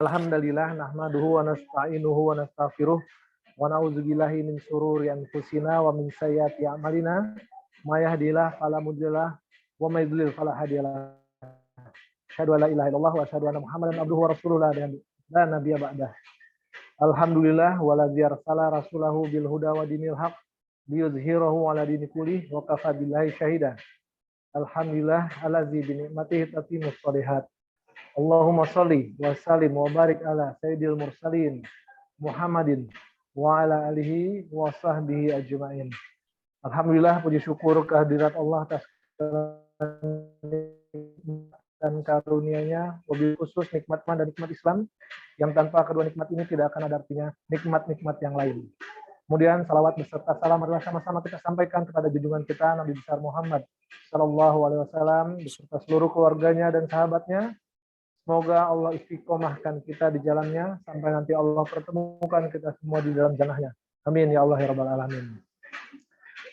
Alhamdulillah nahmaduhu wa nasta'inuhu wa nastaghfiruh wa na'udzubillahi min syururi anfusina wa min sayyiati a'malina may yahdihillahu fala mudhillalah wa may yudlil fala hadiyalah. Asyhadu an la ilaha illallah wa asyhadu anna Muhammadan abduhu wa rasuluhu la nabiyya ba'dah. Alhamdulillah waladzi arsala rasulahu bil huda wa dinil haq liyudhhirahu 'ala dini kullih wa kafa billahi syahida. Alhamdulillah allazi bi ni'matihi tatimmus shalihat. Allahumma sholli wa sallim wa barik ala sayyidil mursalin Muhammadin wa ala alihi wa sahbihi ajma'in. Alhamdulillah, puji syukur kehadirat Allah atas dan karunia-Nya, wabil khusus nikmat iman dan nikmat Islam, yang tanpa kedua nikmat ini tidak akan ada artinya nikmat-nikmat yang lain. Kemudian salawat beserta salam adalah sama-sama kita sampaikan kepada junjungan kita Nabi besar Muhammad Sallallahu Alaihi Wasallam beserta seluruh keluarganya dan sahabatnya. Semoga Allah istiqomahkan kita di jalannya sampai nanti Allah pertemukan kita semua di dalam jannahnya. Amin ya Allah ya Rabbal Alamin.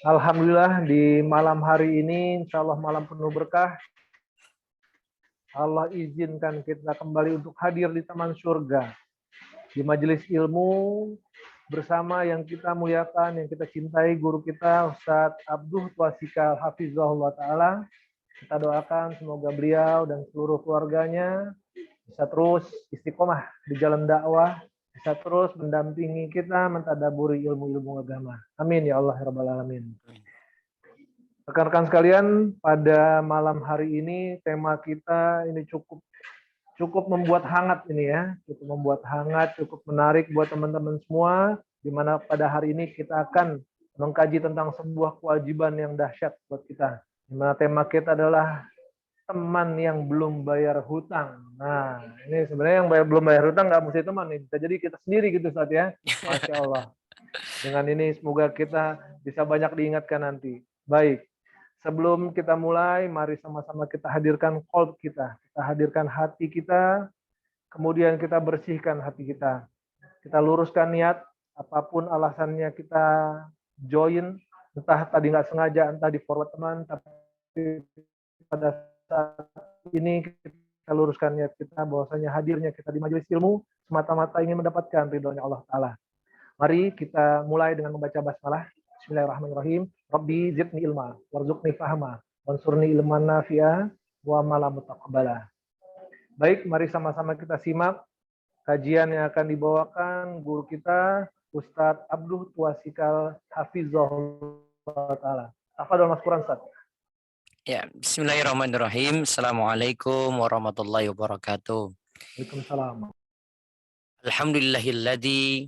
Alhamdulillah di malam hari ini insya Allah malam penuh berkah. Allah izinkan kita kembali untuk hadir di taman surga, di majelis ilmu bersama yang kita muliakan, yang kita cintai, guru kita Ustadz Abduh Twasikal Hafizahullah Ta'ala. Kita doakan semoga beliau dan seluruh keluarganya bisa terus istiqomah di jalan dakwah, bisa terus mendampingi kita mentadaburi ilmu-ilmu agama. Amin ya Allah ya Rabbal Alamin. Rekan-rekan sekalian, pada malam hari ini tema kita ini cukup membuat hangat ini ya, cukup membuat hangat, cukup menarik buat teman-teman semua, di mana pada hari ini kita akan mengkaji tentang sebuah kewajiban yang dahsyat buat kita. Di mana tema kita adalah teman yang belum bayar hutang. Nah, ini sebenarnya yang belum bayar hutang nggak mesti teman nih, bisa jadi kita sendiri gitu Ustaz ya. Masya Allah. Dengan ini semoga kita bisa banyak diingatkan nanti. Baik, sebelum kita mulai, mari sama-sama kita hadirkan qalb kita hadirkan hati kita, kemudian kita bersihkan hati kita. Kita luruskan niat, apapun alasannya kita join, entah tadi nggak sengaja, entah di forward teman, tapi pada saat ini kita luruskan niat kita bahwasanya hadirnya kita di majelis ilmu semata-mata ingin mendapatkan ridhonya Allah Ta'ala. Mari kita mulai dengan membaca basmalah. Bismillahirrahmanirrahim. Rabbi zidni ilma warzuqni fahma wansurni ilman nafi'a wa mala mutaqabbala. Baik, mari sama-sama kita simak kajian yang akan dibawakan guru kita Ustadz Abduh Twasikal Hafizahullah Ta'ala. Tafadhol Mas Quran Ustaz. Ya, bismillahirrahmanirrahim. Assalamualaikum warahmatullahi wabarakatuh. Waalaikumsalam. Alhamdulillahilladzi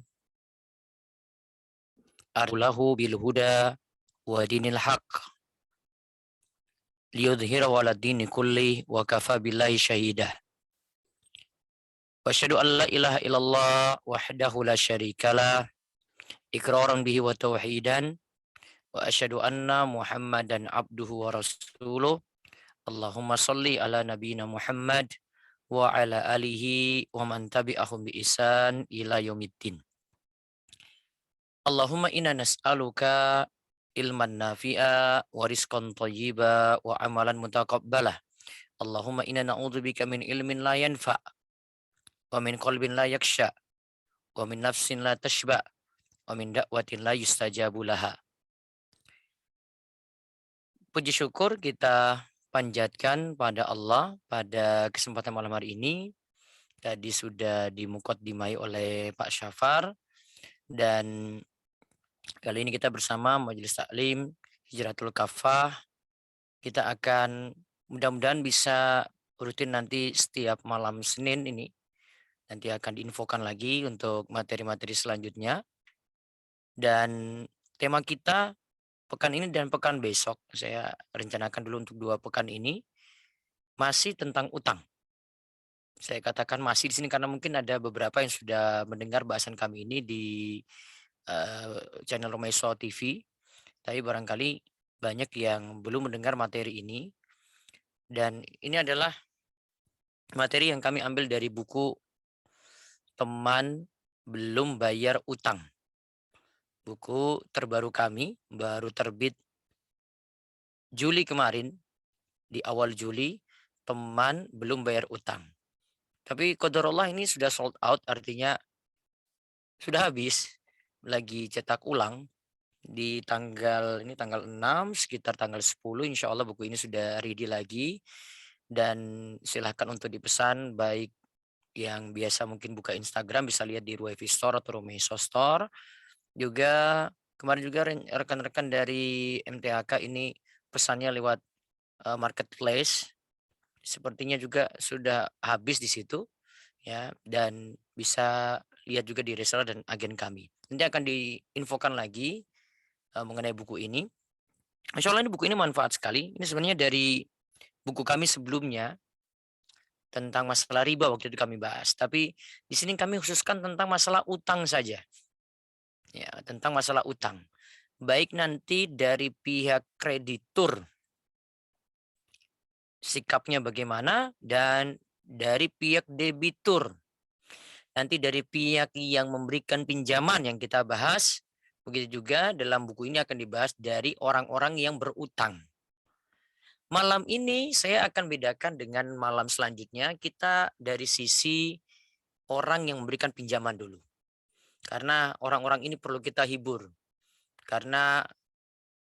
arsalahu bil huda wa dinil haq liyudhhirahu 'ala dini kulli wa kafa billahi syahidah. Wa asyhadu an la ilaha illallah wahdahu la syarikalah iqraran bihi wa tauhidan. Wa asyhadu anna Muhammadan abduhu wa rasuluh. Allahumma sholli ala nabiyyina Muhammad wa ala alihi wa man tabi'ahum bi ihsan ila yaumiddin. Allahumma inna nas'aluka ilman nafi'a wa rizqan thayyiba wa amalan mutaqabbalah. Allahumma inna na'udzubika min ilmin la yanfa' wa min qalbin la yakhsha wa min nafsin la tashba' wa min da'watin la yustajabu laha. Puji syukur kita panjatkan pada Allah pada kesempatan malam hari ini. Tadi sudah dimukadimai oleh Pak Syafar, dan kali ini kita bersama Majelis Taklim Hijratul Kafah. Kita akan mudah-mudahan bisa rutin nanti setiap malam Senin ini. Nanti akan diinfokan lagi untuk materi-materi selanjutnya. Dan tema kita pekan ini dan pekan besok, saya rencanakan dulu untuk 2 pekan ini, masih tentang utang. Saya katakan masih di sini karena mungkin ada beberapa yang sudah mendengar bahasan kami ini di channel Romaiso TV, tapi barangkali banyak yang belum mendengar materi ini. Dan ini adalah materi yang kami ambil dari buku Teman Belum Bayar Utang. Buku terbaru kami, baru terbit Juli kemarin, di awal Juli, Teman Belum Bayar Utang. Tapi qadarullah ini sudah sold out, artinya sudah habis. Lagi cetak ulang di tanggal ini tanggal 6 sekitar tanggal 10 insya Allah buku ini sudah ready lagi, dan silahkan untuk dipesan, baik yang biasa mungkin buka Instagram bisa lihat di Ruevi Store atau Rumeso Store. Juga kemarin juga rekan-rekan dari MTHK ini pesannya lewat marketplace, sepertinya juga sudah habis di situ ya, dan bisa lihat juga di reseller dan agen kami. Nanti akan diinfokan lagi mengenai buku ini. Insya Allah ini buku ini manfaat sekali. Ini sebenarnya dari buku kami sebelumnya tentang masalah riba waktu itu kami bahas. Tapi di sini kami khususkan tentang masalah utang saja. Ya, tentang masalah utang. Baik nanti dari pihak kreditur sikapnya bagaimana, dan dari pihak debitur. Nanti dari pihak yang memberikan pinjaman yang kita bahas. Begitu juga dalam buku ini akan dibahas dari orang-orang yang berutang. Malam ini saya akan bedakan dengan malam selanjutnya, kita dari sisi orang yang memberikan pinjaman dulu. Karena orang-orang ini perlu kita hibur. Karena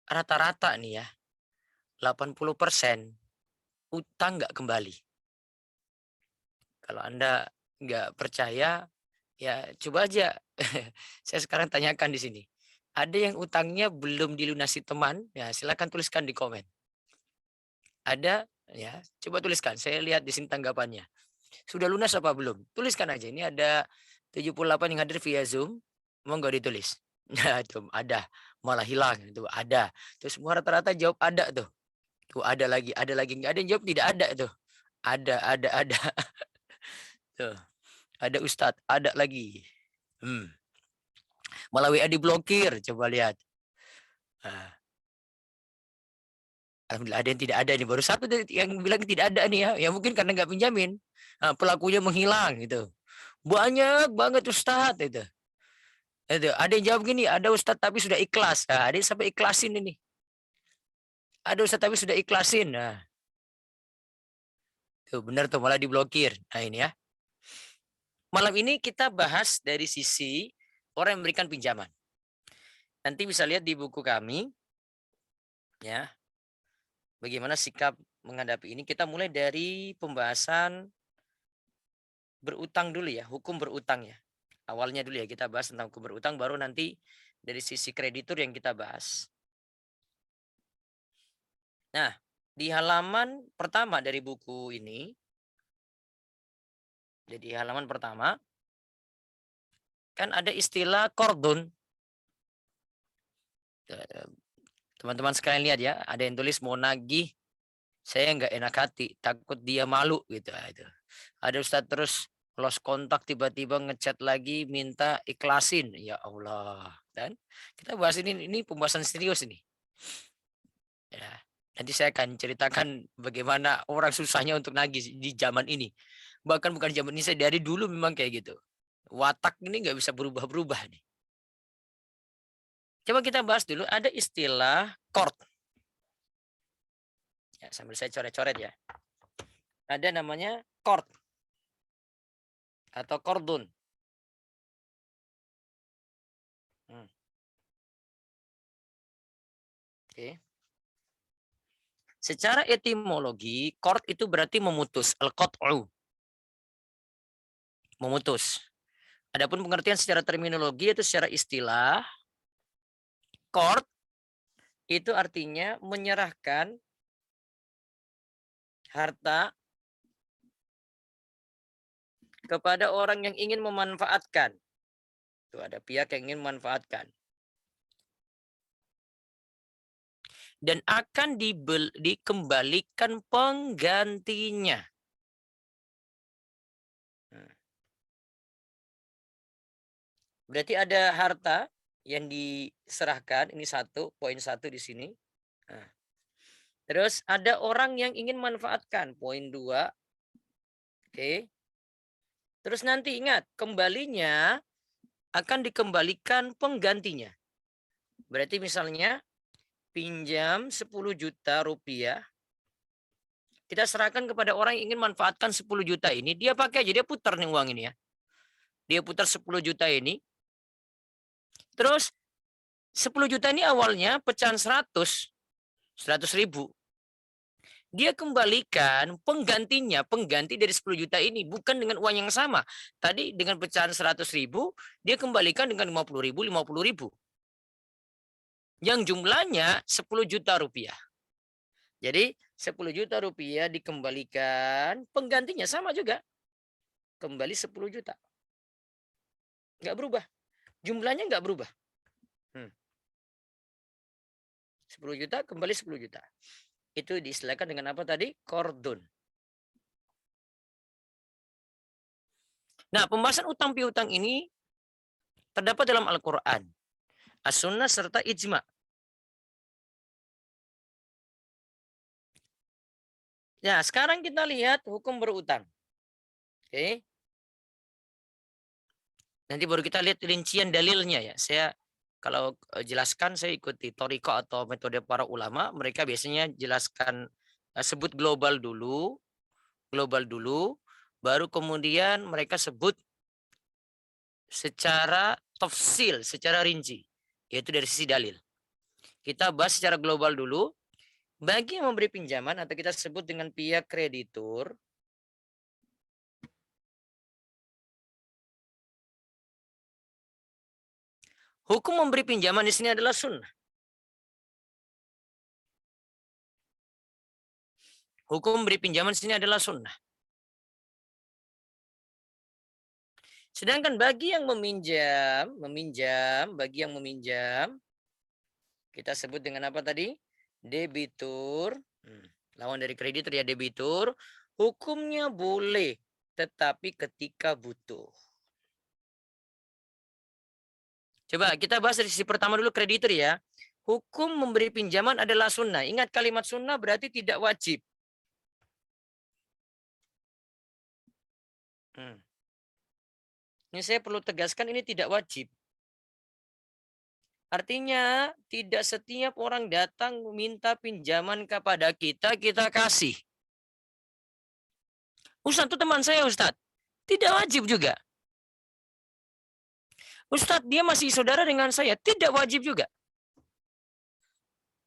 rata-rata nih ya, 80% utang nggak kembali. Kalau Anda nggak percaya, ya coba aja. Saya sekarang tanyakan di sini. Ada yang utangnya belum dilunasi teman, ya silakan tuliskan di komen. Ada, ya coba tuliskan. Saya lihat di sini tanggapannya. Sudah lunas apa belum? Tuliskan aja. Ini ada 78 yang hadir via Zoom. Mau nggak ditulis? Nah, itu ada. Malah hilang. Itu ada. Terus semua rata-rata jawab ada tuh. Tuh ada lagi. Ada lagi. Nggak ada yang jawab tidak ada tuh. Ada. Tuh. Ada Ustadz. Ada lagi. Malah WA diblokir. Coba lihat. Nah, alhamdulillah ada yang tidak ada nih. Baru satu yang bilang tidak ada nih ya. Ya mungkin karena nggak pinjamin. Nah, pelakunya menghilang gitu. Banyak banget Ustadz itu. Ada yang jawab gini, ada Ustadz tapi sudah ikhlas. Nah, ada yang sampai ikhlasin ini. Ada Ustadz tapi sudah ikhlasin. Nah, tuh benar tuh malah diblokir. Nah ini ya. Malam ini kita bahas dari sisi orang yang memberikan pinjaman. Nanti bisa lihat di buku kami, ya. Bagaimana sikap menghadapi ini. Kita mulai dari pembahasan berutang dulu ya, hukum berutang ya. Awalnya dulu ya kita bahas tentang hukum berutang, baru nanti dari sisi kreditur yang kita bahas. Nah, di halaman pertama dari buku ini, jadi halaman pertama, kan ada istilah kordon. Teman-teman sekalian lihat ya, ada yang tulis mau nagih, saya nggak enak hati, takut dia malu gitu. Itu. Ada Ustadz terus lost kontak tiba-tiba ngechat lagi minta ikhlasin, ya Allah. Dan kita bahas ini pembahasan serius ini. Ya, nanti saya akan ceritakan bagaimana orang susahnya untuk nagih di zaman ini. Bahkan bukan zaman ini, saya dari dulu memang kayak gitu. Watak ini nggak bisa berubah-berubah nih. Coba kita bahas dulu, ada istilah kord. Ya, sambil saya coret-coret ya. Ada namanya kord atau kordun. Oke. Secara etimologi, kord itu berarti memutus, al-qat'u. Memutus. Adapun pengertian secara terminologi itu secara istilah, kord itu artinya menyerahkan harta kepada orang yang ingin memanfaatkan. Itu ada pihak yang ingin memanfaatkan. Dan akan dikembalikan penggantinya. Berarti ada harta yang diserahkan, ini poin satu di sini. Nah. Terus ada orang yang ingin manfaatkan, poin 2. Oke. Terus nanti ingat, kembalinya akan dikembalikan penggantinya. Berarti misalnya pinjam 10 juta rupiah, Kita serahkan kepada orang yang ingin manfaatkan 10 juta ini. Dia pakai aja, dia putar nih uang ini ya. Dia putar 10 juta ini. Terus 10 juta ini awalnya pecahan 100 ribu. Dia kembalikan penggantinya, pengganti dari 10 juta ini. Bukan dengan uang yang sama. Tadi dengan pecahan 100 ribu, dia kembalikan dengan 50 ribu, 50 ribu. Yang jumlahnya 10 juta rupiah. Jadi 10 juta rupiah dikembalikan, penggantinya sama juga. Kembali 10 juta. Nggak berubah. Jumlahnya nggak berubah. 10 juta kembali 10 juta. Itu diistilahkan dengan apa tadi? Qardun. Nah, pembahasan utang piutang ini terdapat dalam Al-Quran, As-Sunnah, serta Ijma. Nah, sekarang kita lihat hukum berutang. Oke. Nanti baru kita lihat rincian dalilnya ya. Saya kalau jelaskan, saya ikuti Thariqah atau metode para ulama. Mereka biasanya jelaskan, sebut global dulu, baru kemudian mereka sebut secara tafsil, secara rinci, yaitu dari sisi dalil. Kita bahas secara global dulu. Bagi yang memberi pinjaman atau kita sebut dengan pihak kreditur, hukum memberi pinjaman di sini adalah sunnah. Hukum memberi pinjaman di sini adalah sunnah. Sedangkan bagi yang meminjam, bagi yang meminjam, kita sebut dengan apa tadi? Debitur. Lawan dari kreditur ya, debitur. Hukumnya boleh, tetapi ketika butuh. Coba kita bahas dari sisi pertama dulu, kreditur ya. Hukum memberi pinjaman adalah sunnah. Ingat, kalimat sunnah berarti tidak wajib. Ini saya perlu tegaskan, ini tidak wajib. Artinya tidak setiap orang datang meminta pinjaman kepada kita, kita kasih. Ustadz itu teman saya, Ustadz. Tidak wajib juga. Ustadz dia masih saudara dengan saya, tidak wajib juga.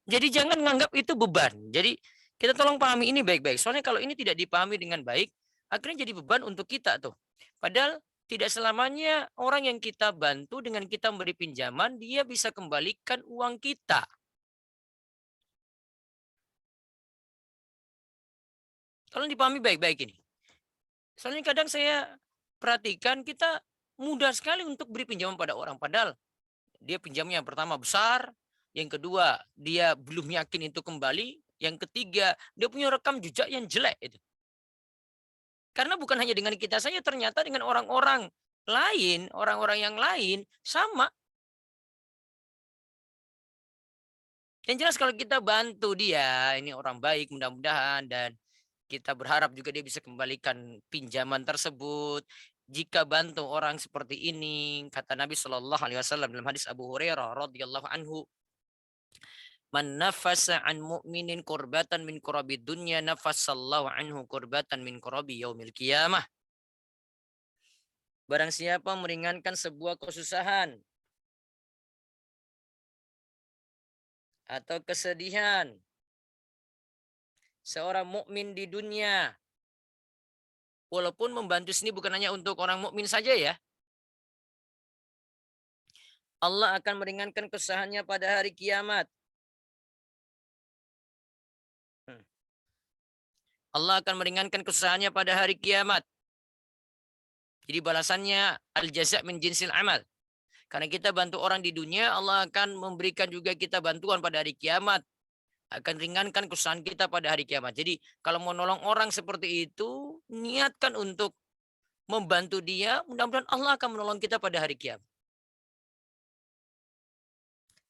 Jadi jangan menganggap itu beban. Jadi kita tolong pahami ini baik-baik. Soalnya kalau ini tidak dipahami dengan baik, akhirnya jadi beban untuk kita tuh. Padahal tidak selamanya orang yang kita bantu dengan kita memberi pinjaman, dia bisa kembalikan uang kita. Tolong dipahami baik-baik ini. Soalnya kadang saya perhatikan kita mudah sekali untuk beri pinjaman pada orang. Padahal dia pinjamnya yang pertama besar, yang kedua dia belum yakin itu kembali, yang ketiga dia punya rekam jejak yang jelek itu. Karena bukan hanya dengan kita saja, ternyata dengan orang-orang lain, orang-orang yang lain sama. Yang jelas kalau kita bantu dia, ini orang baik mudah-mudahan, dan kita berharap juga dia bisa kembalikan pinjaman tersebut. Jika bantu orang seperti ini, kata Nabi Shallallahu Alaihi Wasallam dalam hadis Abu Hurairah radhiyallahu anhu, man nafasa an mu'minin kurbatan min kurabi dunya nafassallahu anhu kurbatan min kurabi yaumil qiyamah. Barang siapa meringankan sebuah kesusahan atau kesedihan seorang mukmin di dunia, walaupun membantu sini bukan hanya untuk orang mukmin saja ya, Allah akan meringankan kesusahannya pada hari kiamat. Allah akan meringankan kesusahannya pada hari kiamat. Jadi balasannya al-jaza' min jinsil amal. Karena kita bantu orang di dunia, Allah akan memberikan juga kita bantuan pada hari kiamat. Akan ringankan kesusahan kita pada hari kiamat. Jadi kalau mau nolong orang seperti itu, niatkan untuk membantu dia, mudah-mudahan Allah akan menolong kita pada hari kiamat.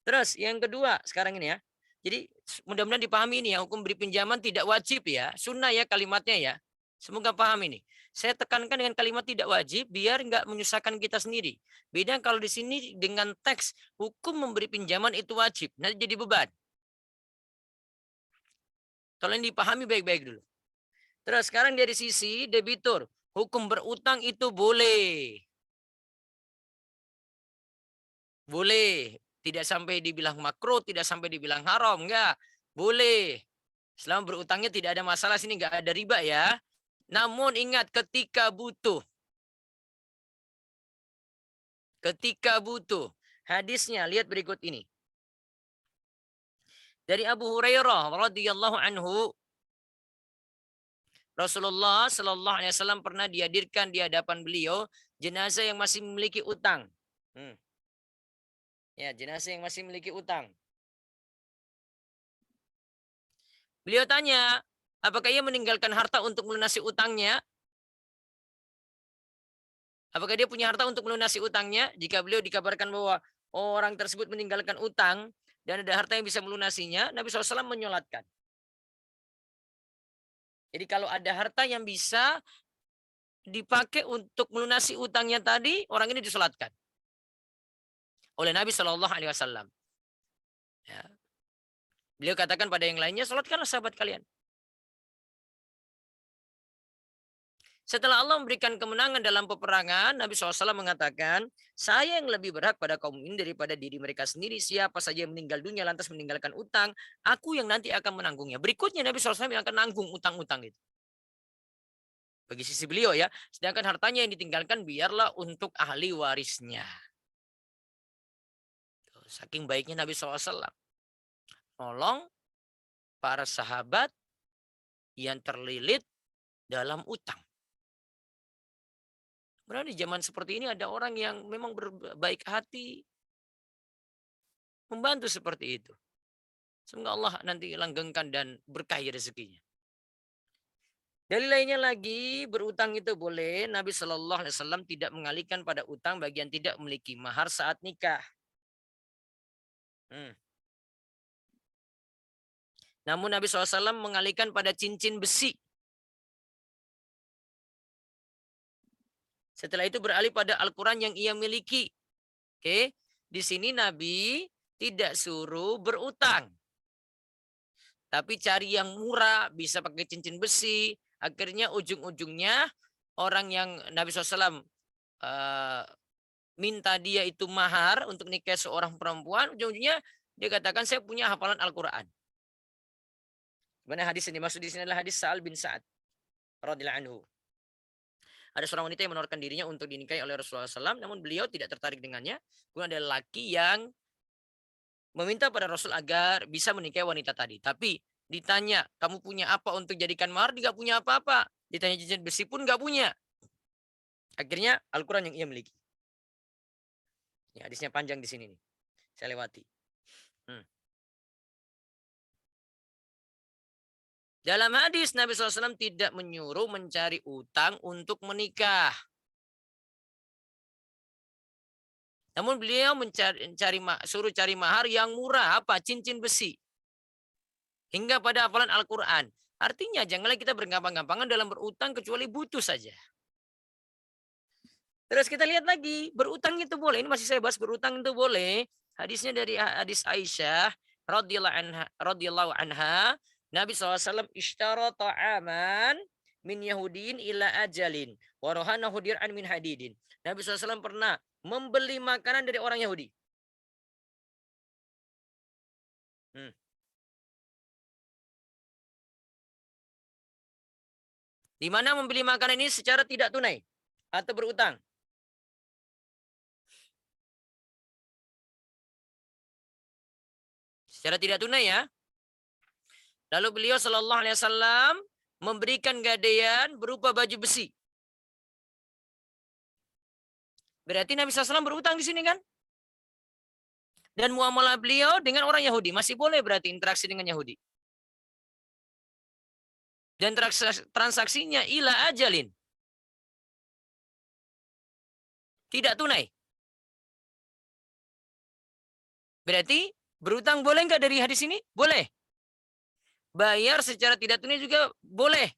Terus yang kedua sekarang ini ya. Jadi mudah-mudahan dipahami ini ya, hukum beri pinjaman tidak wajib ya, sunnah ya kalimatnya ya. Semoga paham ini. Saya tekankan dengan kalimat tidak wajib biar nggak menyusahkan kita sendiri. Beda kalau di sini dengan teks hukum memberi pinjaman itu wajib, nanti jadi beban. Tolong dipahami baik-baik dulu. Terus sekarang dari sisi debitur, hukum berutang itu boleh. Boleh. Tidak sampai dibilang makruh, tidak sampai dibilang haram, enggak. Boleh. Selama berutangnya tidak ada masalah, sini enggak ada riba ya. Namun ingat ketika butuh. Ketika butuh. Hadisnya lihat berikut ini. Dari Abu Hurairah radhiyallahu anhu, Rasulullah Shallallahu Alaihi Wasallam pernah dihadirkan di hadapan beliau jenazah yang masih memiliki utang. Ya, jenazah yang masih memiliki utang. Beliau tanya, apakah ia meninggalkan harta untuk melunasi utangnya? Apakah dia punya harta untuk melunasi utangnya? Jika beliau dikabarkan bahwa orang tersebut meninggalkan utang dan ada harta yang bisa melunasinya, Nabi SAW menyolatkan. Jadi kalau ada harta yang bisa dipakai untuk melunasi utangnya tadi, orang ini disolatkan oleh Nabi SAW. Ya. Beliau katakan pada yang lainnya, solatkanlah sahabat kalian. Setelah Allah memberikan kemenangan dalam peperangan, Nabi SAW mengatakan, saya yang lebih berhak pada kaum ini daripada diri mereka sendiri. Siapa saja yang meninggal dunia lantas meninggalkan utang, aku yang nanti akan menanggungnya. Berikutnya Nabi SAW yang akan nanggung utang-utang itu. Bagi sisi beliau ya. Sedangkan hartanya yang ditinggalkan biarlah untuk ahli warisnya. Saking baiknya Nabi SAW. Tolong para sahabat yang terlilit dalam utang. Berarti di zaman seperti ini ada orang yang memang berbaik hati membantu seperti itu. Semoga Allah nanti langgengkan dan berkahi rezekinya. Dalil lainnya lagi, berutang itu boleh. Nabi Shallallahu Alaihi Wasallam tidak mengalihkan pada utang bagian tidak memiliki mahar saat nikah. Namun Nabi SAW mengalihkan pada cincin besi. Setelah itu beralih pada Al-Quran yang ia miliki. Oke, di sini Nabi tidak suruh berutang. Tapi cari yang murah, bisa pakai cincin besi. Akhirnya ujung-ujungnya orang yang Nabi SAW minta dia itu mahar untuk nikah seorang perempuan, ujung-ujungnya dia katakan saya punya hafalan Al-Quran. Sebenarnya hadis yang dimaksud di sini adalah hadis Sa'al bin Sa'ad radhiyallahu anhu. Ada seorang wanita yang menawarkan dirinya untuk dinikahi oleh Rasulullah SAW, namun beliau tidak tertarik dengannya. Kemudian ada laki yang meminta pada Rasul agar bisa menikahi wanita tadi. Tapi ditanya, kamu punya apa untuk jadikan mahar? Dia nggak punya apa-apa. Ditanya cincin besi pun nggak punya. Akhirnya Al-Quran yang ia miliki. Ya, hadisnya panjang di sini nih. Saya lewati. Dalam hadis Nabi SAW tidak menyuruh mencari utang untuk menikah. Namun beliau suruh cari mahar yang murah, apa? Cincin besi. Hingga pada hafalan Al-Quran. Artinya janganlah kita bergampang-gampangan dalam berutang kecuali butuh saja. Terus kita lihat lagi, berutang itu boleh. Ini masih saya bahas berutang itu boleh. Hadisnya dari hadis Aisyah radhiyallahu anha, Nabi SAW ishtara ta'aman min Yahudin ila ajalin. Warohanahu dir'an min hadidin. Nabi SAW pernah membeli makanan dari orang Yahudi. Di mana membeli makanan ini secara tidak tunai atau berutang. Secara tidak tunai ya. Lalu beliau Shallallahu Alaihi Wasallam memberikan gadaian berupa baju besi. Berarti Nabi SAW berutang di sini kan? Dan muamalah beliau dengan orang Yahudi masih boleh berarti interaksi dengan Yahudi. Dan transaksinya ila ajalin. Tidak tunai. Berarti berutang boleh nggak dari hadis ini? Boleh. Bayar secara tidak tunai juga boleh.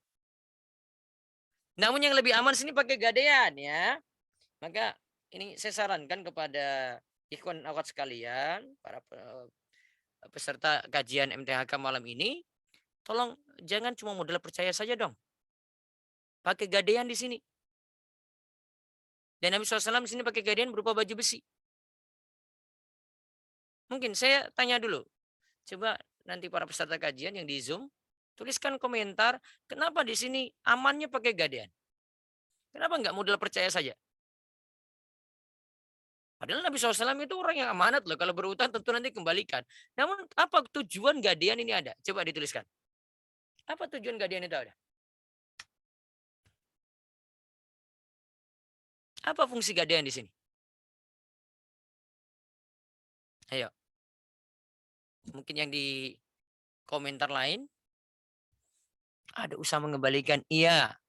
Namun yang lebih aman sini pakai gadaian ya. Maka ini saya sarankan kepada ikhwan akhwat sekalian, para peserta kajian MTHK malam ini, tolong jangan cuma modal percaya saja dong. pakai gadaian di sini. Dan Nabi SAW di sini pakai gadaian berupa baju besi. Mungkin saya tanya dulu, coba nanti para peserta kajian yang di Zoom, tuliskan komentar, kenapa di sini amannya pakai gadaian? Kenapa nggak modal percaya saja? Padahal Nabi SAW itu orang yang amanat loh. Kalau berutang tentu nanti kembalikan. Namun apa tujuan gadaian ini ada? Coba dituliskan. Apa tujuan gadaian itu ada? Apa fungsi gadaian di sini? Ayo. Mungkin yang di komentar lain. Ada usaha mengembalikan. Iya.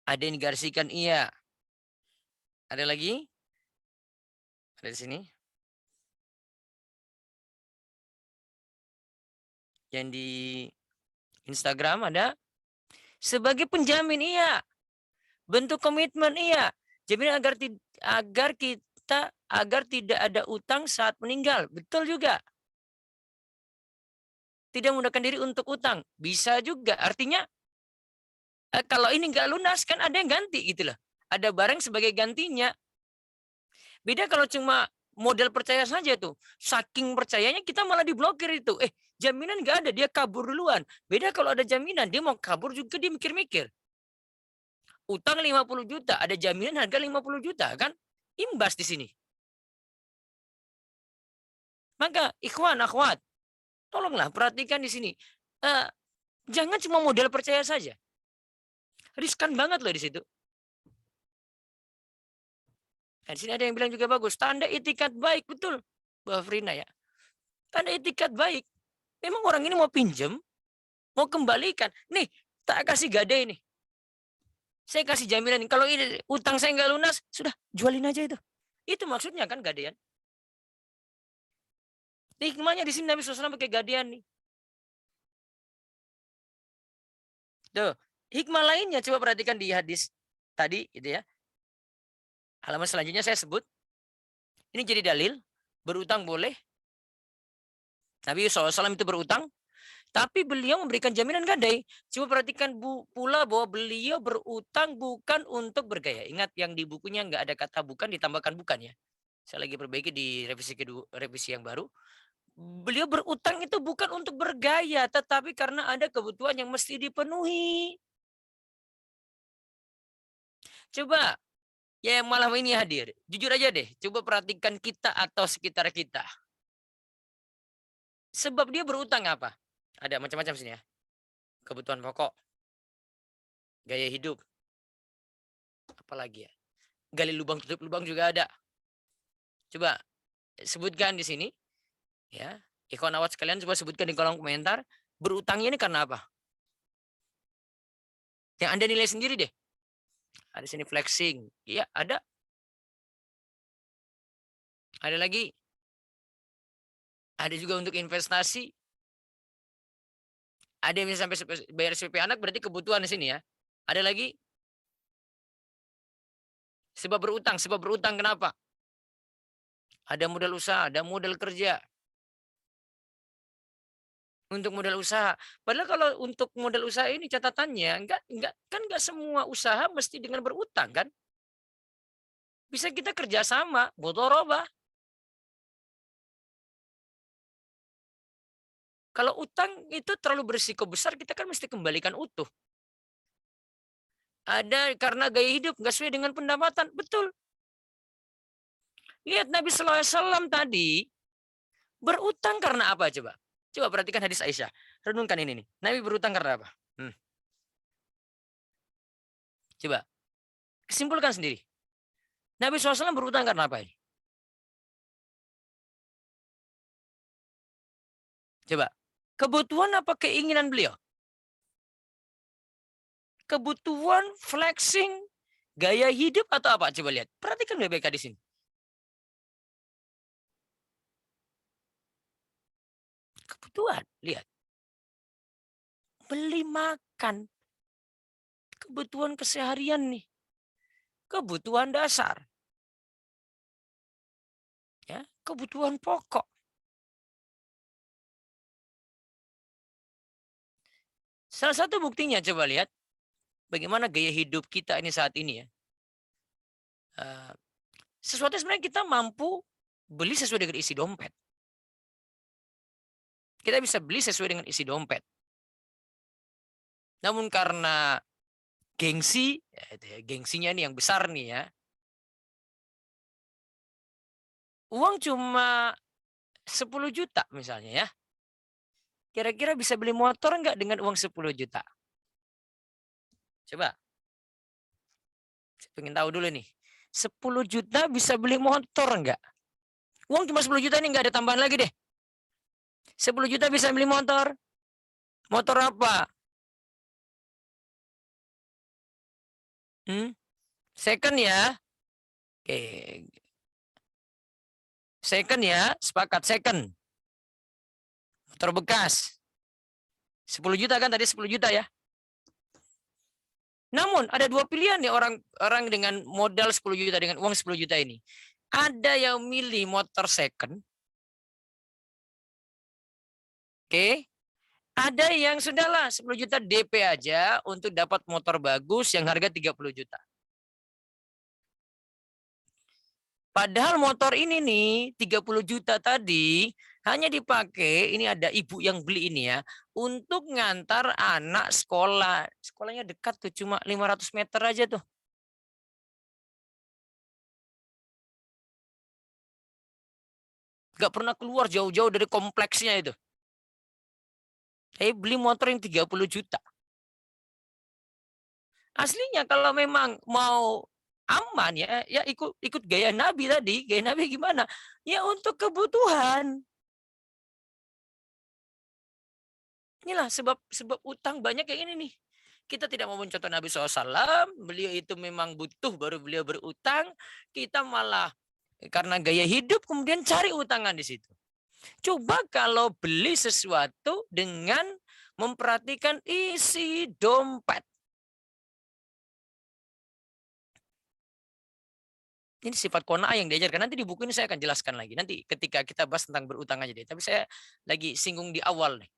Ada yang digarsikan. Iya. Ada lagi? Ada di sini. Yang di Instagram ada. Sebagai penjamin. Iya. Bentuk komitmen. Iya. Jaminan agar tidak ada utang saat meninggal. Betul juga. Tidak menggunakan diri untuk utang. Bisa juga. Artinya kalau ini nggak lunas kan ada yang ganti gitu loh. Ada barang sebagai gantinya. Beda kalau cuma model percaya saja tuh. Saking percayanya kita malah diblokir itu. Jaminan nggak ada, dia kabur duluan. Beda kalau ada jaminan, dia mau kabur juga dia mikir-mikir. Utang 50 juta, ada jaminan harga 50 juta kan? Imbas di sini. Maka ikhwan, akhwat, tolonglah perhatikan di sini. Jangan cuma model percaya saja. Riskan banget loh di situ. Nah, di sini ada yang bilang juga bagus. Tanda itikat baik, betul. Mbak Frina ya. Tanda itikat baik. Memang orang ini mau pinjem, mau kembalikan. Nih, tak kasih gadai nih. Saya kasih jaminan nih. Kalau ini utang saya nggak lunas, sudah jualin aja itu. Itu maksudnya kan gadaian. Hikmahnya di sini Nabi SAW pakai gadaian nih. Tuh, hikmah lainnya coba perhatikan di hadis tadi gitu ya. Halaman selanjutnya saya sebut. Ini jadi dalil, berutang boleh. Nabi SAW itu berutang, tapi beliau memberikan jaminan gadai. Coba perhatikan pula bahwa beliau berutang bukan untuk bergaya. Ingat yang di bukunya nggak ada kata bukan, ditambahkan bukan ya. Saya lagi perbaiki di revisi yang baru. Beliau berutang itu bukan untuk bergaya, tetapi karena ada kebutuhan yang mesti dipenuhi. Coba ya yang malam ini hadir, jujur aja deh, coba perhatikan kita atau sekitar kita. Sebab dia berutang apa? Ada macam-macam sini ya. Kebutuhan pokok, gaya hidup, apalagi ya. Gali lubang tutup lubang juga ada. Coba sebutkan di sini, ya. Ikhwan awat sekalian coba sebutkan di kolom komentar, berutangnya ini karena apa? Yang Anda nilai sendiri deh. Ada sini flexing, iya ada. Ada lagi. Ada juga untuk investasi. Ada yang bisa sampai bayar SPP anak berarti kebutuhan di sini ya. Ada lagi. Sebab berutang kenapa? Ada modal usaha, ada modal kerja. Untuk modal usaha. Padahal kalau untuk modal usaha ini catatannya enggak semua usaha mesti dengan berutang kan? Bisa kita kerjasama, mudharabah. Kalau utang itu terlalu berisiko besar, kita kan mesti kembalikan utuh. Ada karena gaya hidup nggak sesuai dengan pendapatan, betul. Lihat Nabi SAW tadi berutang karena apa coba? Coba perhatikan hadis Aisyah. Renungkan ini nih. Nabi berutang karena apa? Coba simpulkan sendiri. Nabi SAW berutang karena apa ini? Coba. Kebutuhan apa keinginan beliau? Kebutuhan flexing, gaya hidup atau apa? Coba lihat. Perhatikan baik-baik di sini. Kebutuhan, lihat. Beli makan. Kebutuhan keseharian nih. Kebutuhan dasar. Ya, kebutuhan pokok. Salah satu buktinya coba lihat. bagaimana gaya hidup kita ini saat ini ya. Sesuatu sebenarnya kita mampu beli sesuai dengan isi dompet. Kita bisa beli sesuai dengan isi dompet. Namun karena gengsi, gengsinya nih yang besar nih ya. Uang cuma 10 juta misalnya ya. Kira-kira bisa beli motor nggak dengan uang 10 juta? Coba. Saya pengen tahu dulu nih. 10 juta bisa beli motor nggak? Uang cuma 10 juta ini nggak ada tambahan lagi deh. 10 juta bisa beli motor. Motor apa? Second ya. Oke. Second ya, sepakat second. Motor bekas. 10 juta kan tadi 10 juta ya. Namun ada dua pilihan nih orang dengan modal 10 juta, dengan uang 10 juta ini. Ada yang milih motor second. Oke. Ada yang sudahlah 10 juta DP aja untuk dapat motor bagus yang harga 30 juta. Padahal motor ini nih 30 juta tadi hanya dipakai, ini ada ibu yang beli ini ya, untuk ngantar anak sekolah. Sekolahnya dekat tuh, cuma 500 meter aja tuh. Gak pernah keluar jauh-jauh dari kompleksnya itu. Saya beli motor yang 30 juta. Aslinya kalau memang mau aman ya ikut gaya Nabi tadi. Gaya Nabi gimana? Ya untuk kebutuhan. Inilah sebab utang banyak kayak ini nih. Kita tidak mau mencontoh Nabi SAW. Beliau itu memang butuh baru beliau berutang. Kita malah karena gaya hidup kemudian cari utangan di situ. Coba kalau beli sesuatu dengan memperhatikan isi dompet. Ini sifat qanaah yang diajarkan. Nanti di buku ini saya akan jelaskan lagi. Nanti ketika kita bahas tentang berutang aja deh. Tapi saya lagi singgung di awal nih.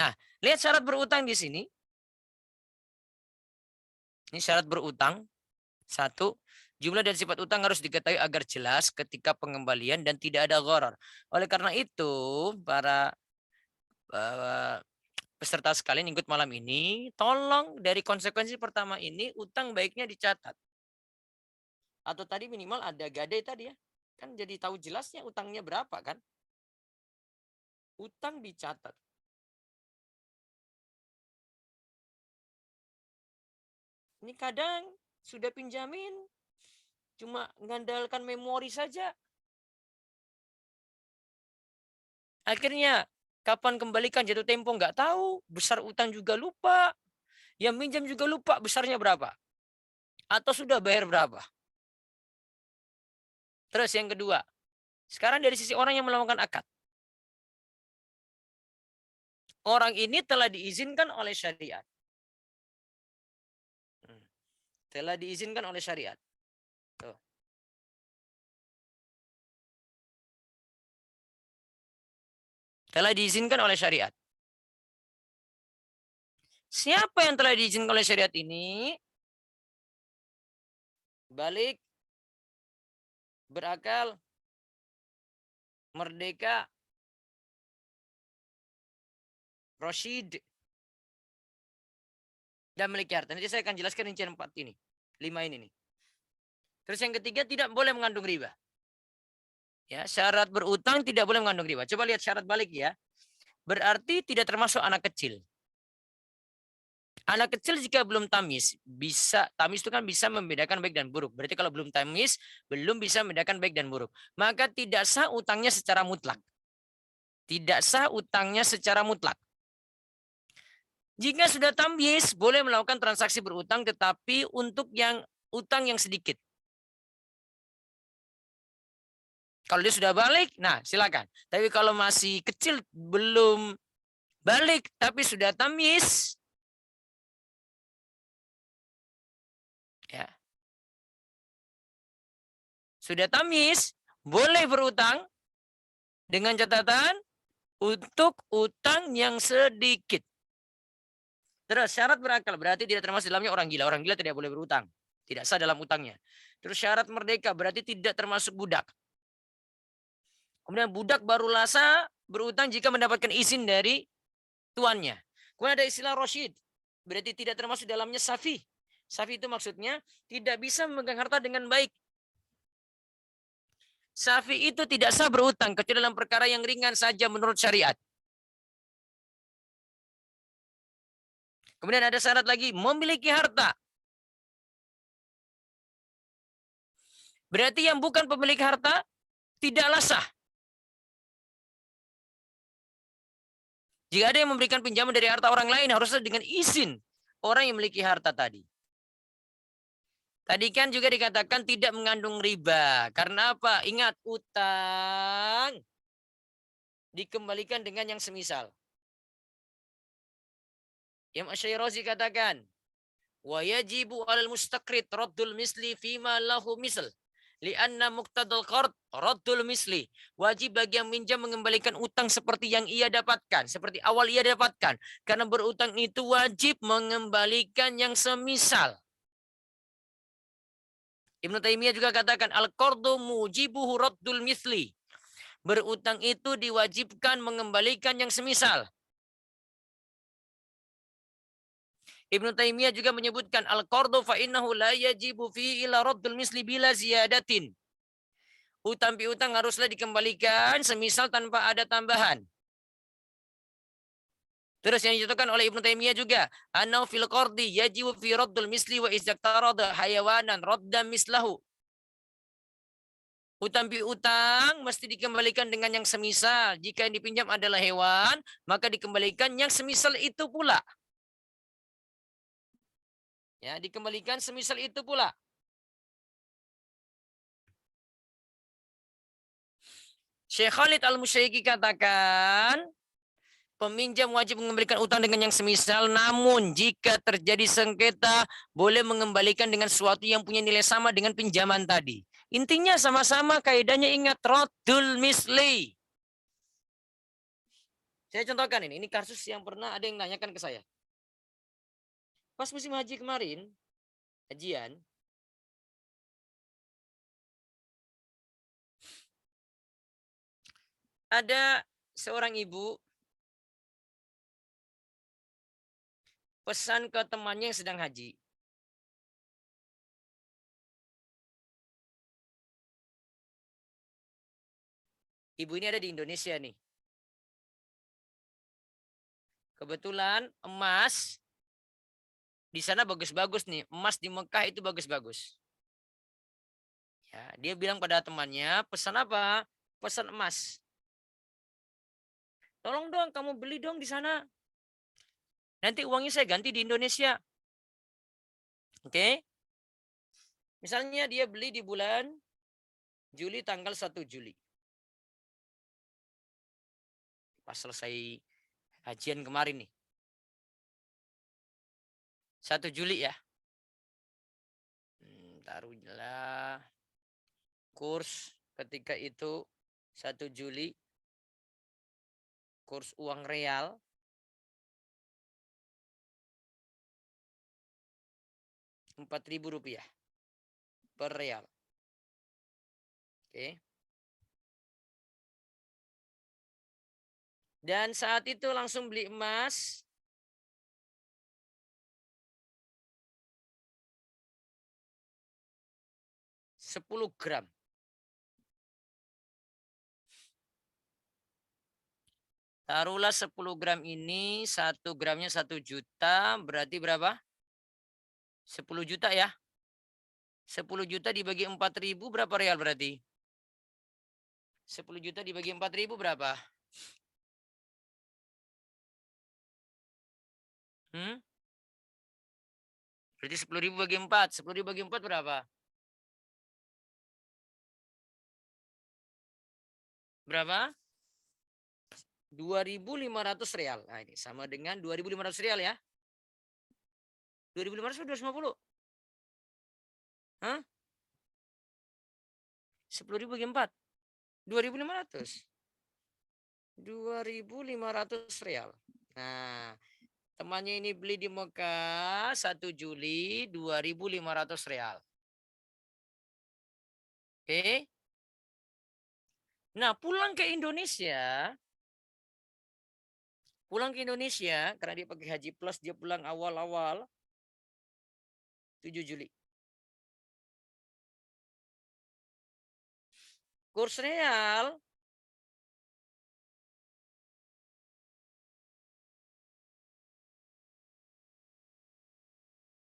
Nah, lihat syarat berutang di sini. Ini syarat berutang. 1. Jumlah dan sifat utang harus diketahui agar jelas ketika pengembalian dan tidak ada gharar. Oleh karena itu, para peserta sekalian ikut malam ini, tolong dari konsekuensi pertama ini, utang baiknya dicatat. Atau tadi minimal ada gadai tadi ya. Kan jadi tahu jelasnya utangnya berapa kan. Utang dicatat. Ini kadang sudah pinjamin, cuma mengandalkan memori saja. Akhirnya kapan kembalikan jatuh tempo nggak tahu, besar utang juga lupa, yang minjam juga lupa besarnya berapa. Atau sudah bayar berapa. Terus yang kedua, sekarang dari sisi orang yang melakukan akad. Orang ini telah diizinkan oleh syariat. Telah diizinkan oleh syariat. Tuh. Telah diizinkan oleh syariat. Siapa yang telah diizinkan oleh syariat ini? Balik, berakal, merdeka, Rashid, dan memiliki harta. Nanti saya akan jelaskan rincian 4 ini. 5 ini nih. Terus yang ketiga, tidak boleh mengandung riba. Ya, syarat berutang tidak boleh mengandung riba. Coba lihat syarat balik ya. Berarti tidak termasuk anak kecil. Anak kecil jika belum tamis, tamis itu kan bisa membedakan baik dan buruk. Berarti kalau belum tamis, belum bisa membedakan baik dan buruk. Maka tidak sah utangnya secara mutlak. Tidak sah utangnya secara mutlak. Jika sudah tamis, boleh melakukan transaksi berutang, tetapi untuk yang utang yang sedikit. Kalau dia sudah balik, nah silakan. Tapi kalau masih kecil, belum balik, tapi sudah tamis, ya, sudah tamis, boleh berutang dengan catatan untuk utang yang sedikit. Terus syarat berakal berarti tidak termasuk dalamnya orang gila. Orang gila tidak boleh berutang. Tidak sah dalam utangnya. Terus syarat merdeka berarti tidak termasuk budak. Kemudian budak barulah sah berutang jika mendapatkan izin dari tuannya. Kemudian ada istilah Rosyid. Berarti tidak termasuk dalamnya safi. Safi itu maksudnya tidak bisa memegang harta dengan baik. Safi itu tidak sah berutang kecuali dalam perkara yang ringan saja menurut syariat. Kemudian ada syarat lagi, memiliki harta. Berarti yang bukan pemilik harta tidaklah sah. Jika ada yang memberikan pinjaman dari harta orang lain, harusnya dengan izin orang yang memiliki harta tadi. Tadi kan juga dikatakan tidak mengandung riba. Karena apa? Ingat, utang dikembalikan dengan yang semisal. Imam Asy-Syirazi katakan, wa yajibu 'alal mustaqrid raddul misli fima lahu misl. Lianna muqtadal qard raddul misli. Wajib bagi yang minjam mengembalikan utang seperti yang ia dapatkan, seperti awal ia dapatkan. Karena berutang itu wajib mengembalikan yang semisal. Ibnu Taimiyah juga katakan al-qardu mujibuhu raddul misli. Berutang itu diwajibkan mengembalikan yang semisal. Ibnu Taimiyah juga menyebutkan al-qardu fa innahu la yajibu fi ila raddul misli bila ziyadatin. Utang piutang haruslah dikembalikan semisal tanpa ada tambahan. Terus yang dicontohkan oleh Ibnu Taimiyah juga, anau fil qardi yajibu fi raddul misli wa izaqtarada hayawanan raddan mislahu. Utang piutang mesti dikembalikan dengan yang semisal. Jika yang dipinjam adalah hewan, maka dikembalikan yang semisal itu pula. Ya, dikembalikan semisal itu pula. Syekh Khalid Al-Musyaiki katakan, peminjam wajib mengembalikan utang dengan yang semisal, namun jika terjadi sengketa, boleh mengembalikan dengan sesuatu yang punya nilai sama dengan pinjaman tadi. Intinya sama-sama kaidahnya ingat, raddul misli. Saya contohkan ini kasus yang pernah ada yang nanyakan ke saya. Pas musim haji kemarin, hajian, ada seorang ibu pesan ke temannya yang sedang haji. Ibu ini ada di Indonesia nih. Kebetulan emas di sana bagus-bagus nih. Emas di Mekah itu bagus-bagus. Ya, dia bilang pada temannya, pesan apa? Pesan emas. Tolong dong kamu beli dong di sana. Nanti uangnya saya ganti di Indonesia. Oke? Misalnya dia beli di bulan Juli tanggal 1 Juli. Pas selesai hajian kemarin nih. 1 Juli ya. Taruhlah kurs ketika itu 1 Juli. Kurs uang real. Rp4.000 per real. Oke. Dan saat itu langsung beli emas. Sepuluh gram. Taruhlah 10 gram ini, 1 gramnya 1 juta, berarti berapa? 10 juta ya. 10 juta dibagi 4.000 berapa real berarti? 10 juta dibagi 4.000 berapa? Berarti 10.000 bagi 4. 10.000 bagi 4 berapa? Berapa? 2.500 real. Nah ini sama dengan 2.500 real ya. 2.500 atau 250? Hah? 10.000 bagi 4. 2.500. 2.500 real. Nah, Temannya ini beli di Mekah 1 Juli 2.500 real. Oke. Nah, pulang ke Indonesia karena dia pakai haji plus, dia pulang awal-awal 7 Juli. Kurs real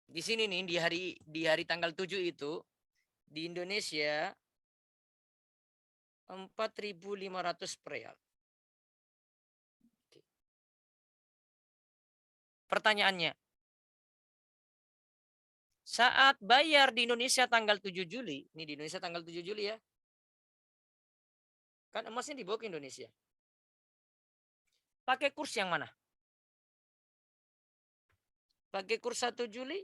di sini nih di hari tanggal 7 itu di Indonesia 4.500 per real. Pertanyaannya, saat bayar di Indonesia tanggal 7 Juli, ini di Indonesia tanggal 7 Juli ya. Kan emasnya dibawa ke Indonesia. Pakai kurs yang mana? Pakai kurs 1 Juli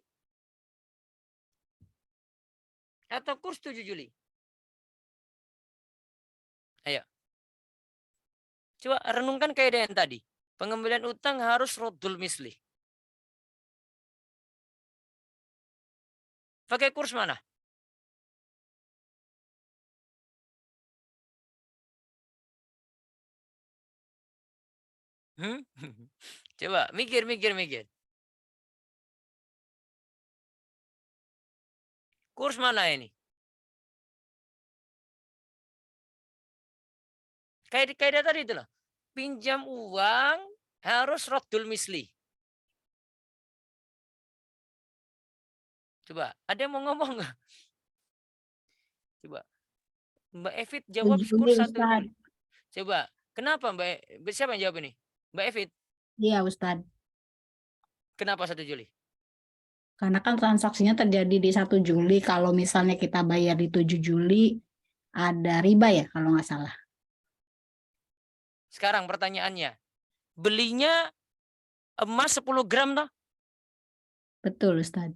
atau kurs 7 Juli? Ayo. Coba renungkan kaidah yang tadi. Pengembalian utang harus roddul misli. Pakai kurs mana? Coba mikir. Kurs mana ini? Kaidah tadi itu loh. Pinjam uang harus roddul misli. Coba, ada yang mau ngomong nggak? Coba. Mbak Evit jawab kurs 1 Juli. Coba, kenapa siapa yang jawab ini? Mbak Evit. Iya, Ustadz. Kenapa 1 Juli? Karena kan transaksinya terjadi di 1 Juli. Kalau misalnya kita bayar di 7 Juli, ada riba ya kalau nggak salah. Sekarang pertanyaannya. Belinya emas 10 gram toh? Betul, Ustadz.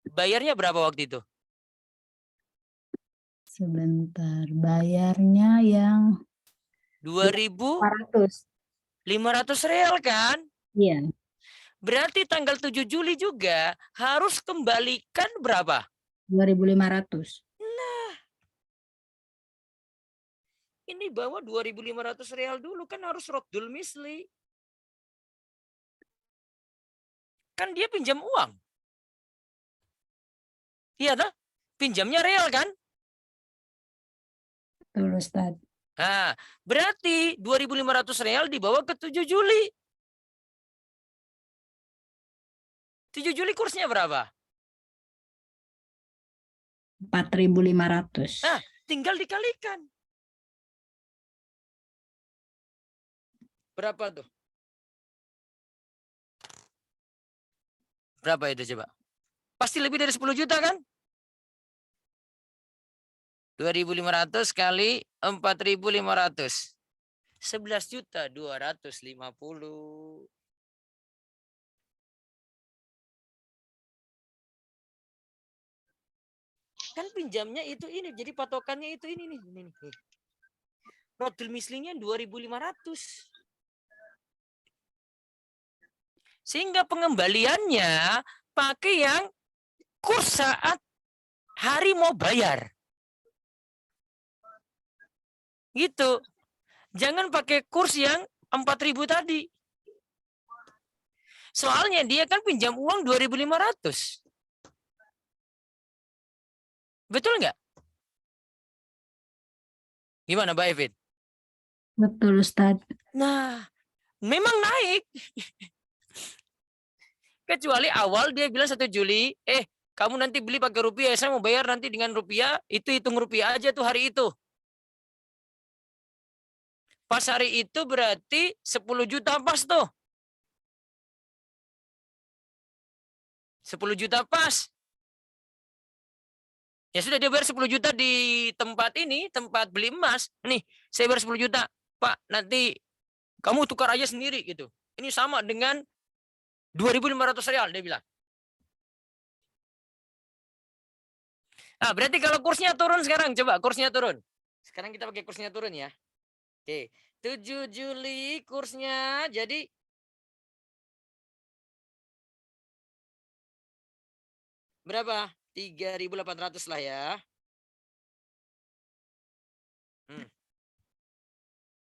Bayarnya berapa waktu itu? Sebentar, bayarnya yang 2.500 real kan? Iya. Berarti tanggal 7 Juli juga harus kembalikan berapa? 2.500. Nah, ini bawa 2.500 real dulu kan harus roddul misli. Kan dia pinjam uang. Iya toh? Pinjamnya real kan? Betul, Ustadz. Nah, berarti 2.500 real dibawa ke 7 Juli. 7 Juli kursnya berapa? 4.500. Nah, tinggal dikalikan. Berapa tuh? Berapa itu coba? Pasti lebih dari 10 juta kan? 2.500 kali 4.500. 11.250.000. Kan pinjamnya itu ini, jadi patokannya itu ini nih. Roddul mislinya 2.500. Sehingga pengembaliannya pakai yang kurs saat hari mau bayar. Gitu. Jangan pakai kurs yang 4.000 tadi. Soalnya dia kan pinjam uang 2.500. Betul nggak? Gimana Mbak Evit? Betul, Ustadz. Nah, memang naik. Kecuali awal dia bilang 1 Juli, kamu nanti beli pakai rupiah, saya mau bayar nanti dengan rupiah, itu hitung rupiah aja tuh hari itu. Pas hari itu berarti 10 juta pas tuh. 10 juta pas. Ya sudah dia bayar 10 juta di tempat ini, tempat beli emas. Nih, saya bayar 10 juta. Pak, nanti kamu tukar aja sendiri gitu. Ini sama dengan 2.500 real dia bilang. Nah, berarti kalau kursnya turun sekarang, coba kursnya turun. Sekarang kita pakai kursnya turun ya. Oke, 7 Juli kursnya jadi Berapa? 3.800 lah ya.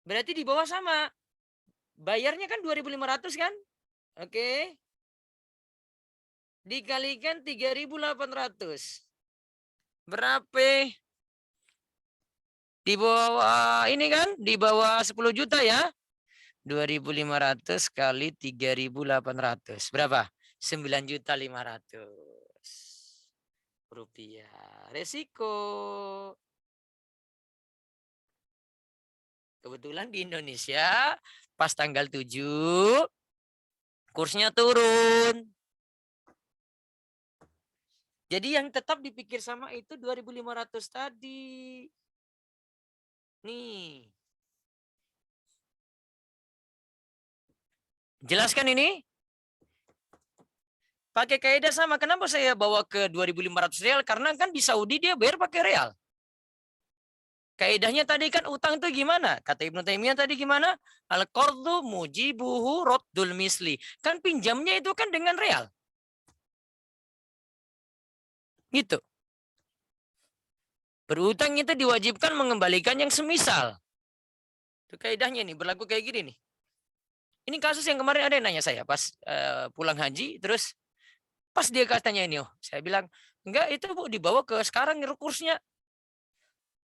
Berarti di bawah sama. Bayarnya kan 2.500 kan? Oke. Dikalikan 3.800. Berapa? Di bawah ini kan? Di bawah 10 juta ya. 2.500 kali 3.800. Berapa? 9.500.000 rupiah. Resiko. Kebetulan di Indonesia pas tanggal 7 kursnya turun. Jadi yang tetap dipikir sama itu 2.500 tadi. Nih. Jelaskan ini? Pakai kaidah sama. Kenapa saya bawa ke 2.500 real? Karena kan di Saudi dia bayar pakai real. Kaidahnya tadi kan utang itu gimana? Kata Ibnu Taimiyah tadi gimana? Al-qardu mujibuhu raddul misli. Kan pinjamnya itu kan dengan real. Gitu. Berutang itu diwajibkan mengembalikan yang semisal. Itu kaidahnya nih, berlaku kayak gini nih. Ini kasus yang kemarin ada yang nanya saya pas pulang haji, terus pas dia katanya ini, saya bilang, enggak itu Bu dibawa ke sekarang kursnya.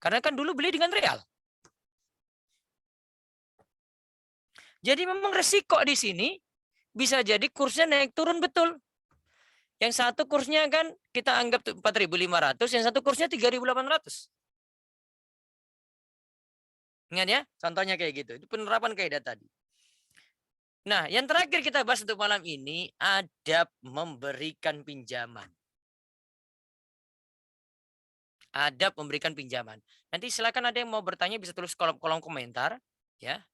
Karena kan dulu beli dengan real. Jadi memang resiko di sini bisa jadi kursnya naik turun betul. Yang satu kursnya kan kita anggap 4.500, yang satu kursnya 3.800. Ingat ya, contohnya kayak gitu. Itu penerapan kaidah tadi. Nah, yang terakhir kita bahas untuk malam ini, adab memberikan pinjaman. Adab memberikan pinjaman. Nanti silakan ada yang mau bertanya bisa tulis kolom komentar, ya.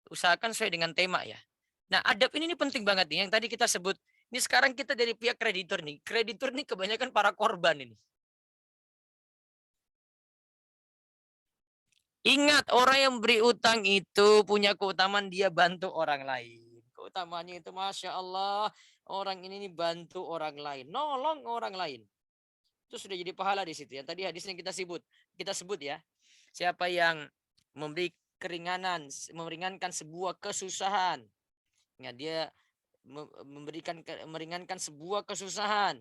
Usahakan sesuai dengan tema ya. Nah, adab ini penting banget nih. Yang tadi kita sebut, ini sekarang kita dari pihak kreditur nih. Kreditur nih kebanyakan para korban ini. Ingat, orang yang beri utang itu punya keutamaan dia bantu orang lain. Keutamaannya itu Masya Allah, orang ini bantu orang lain. Nolong orang lain. Itu sudah jadi pahala di situ ya. Tadi hadisnya kita sebut ya. Siapa yang memberi keringanan, meringankan sebuah kesusahan. Ya, dia meringankan sebuah kesusahan.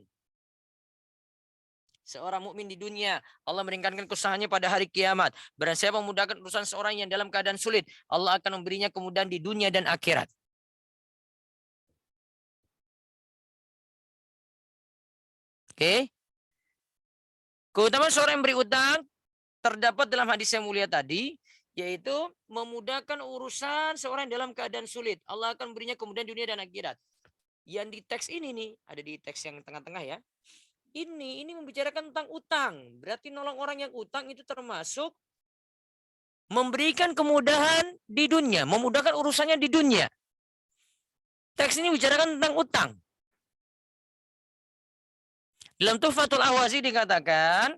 Seorang mukmin di dunia, Allah meringankan kesusahannya pada hari kiamat. Barang siapa memudahkan urusan seorang yang dalam keadaan sulit, Allah akan memberinya kemudahan di dunia dan akhirat. Oke. Keutamaan seorang yang beri utang terdapat dalam hadis yang mulia tadi, yaitu memudahkan urusan seorang dalam keadaan sulit. Allah akan berinya kemudahan dunia dan akhirat. Yang di teks ini nih, ada di teks yang tengah-tengah ya. Ini membicarakan tentang utang. Berarti nolong orang yang utang itu termasuk memberikan kemudahan di dunia, memudahkan urusannya di dunia. Teks ini bicarakan tentang utang. Dalam Tuhfatul Ahwazi dikatakan,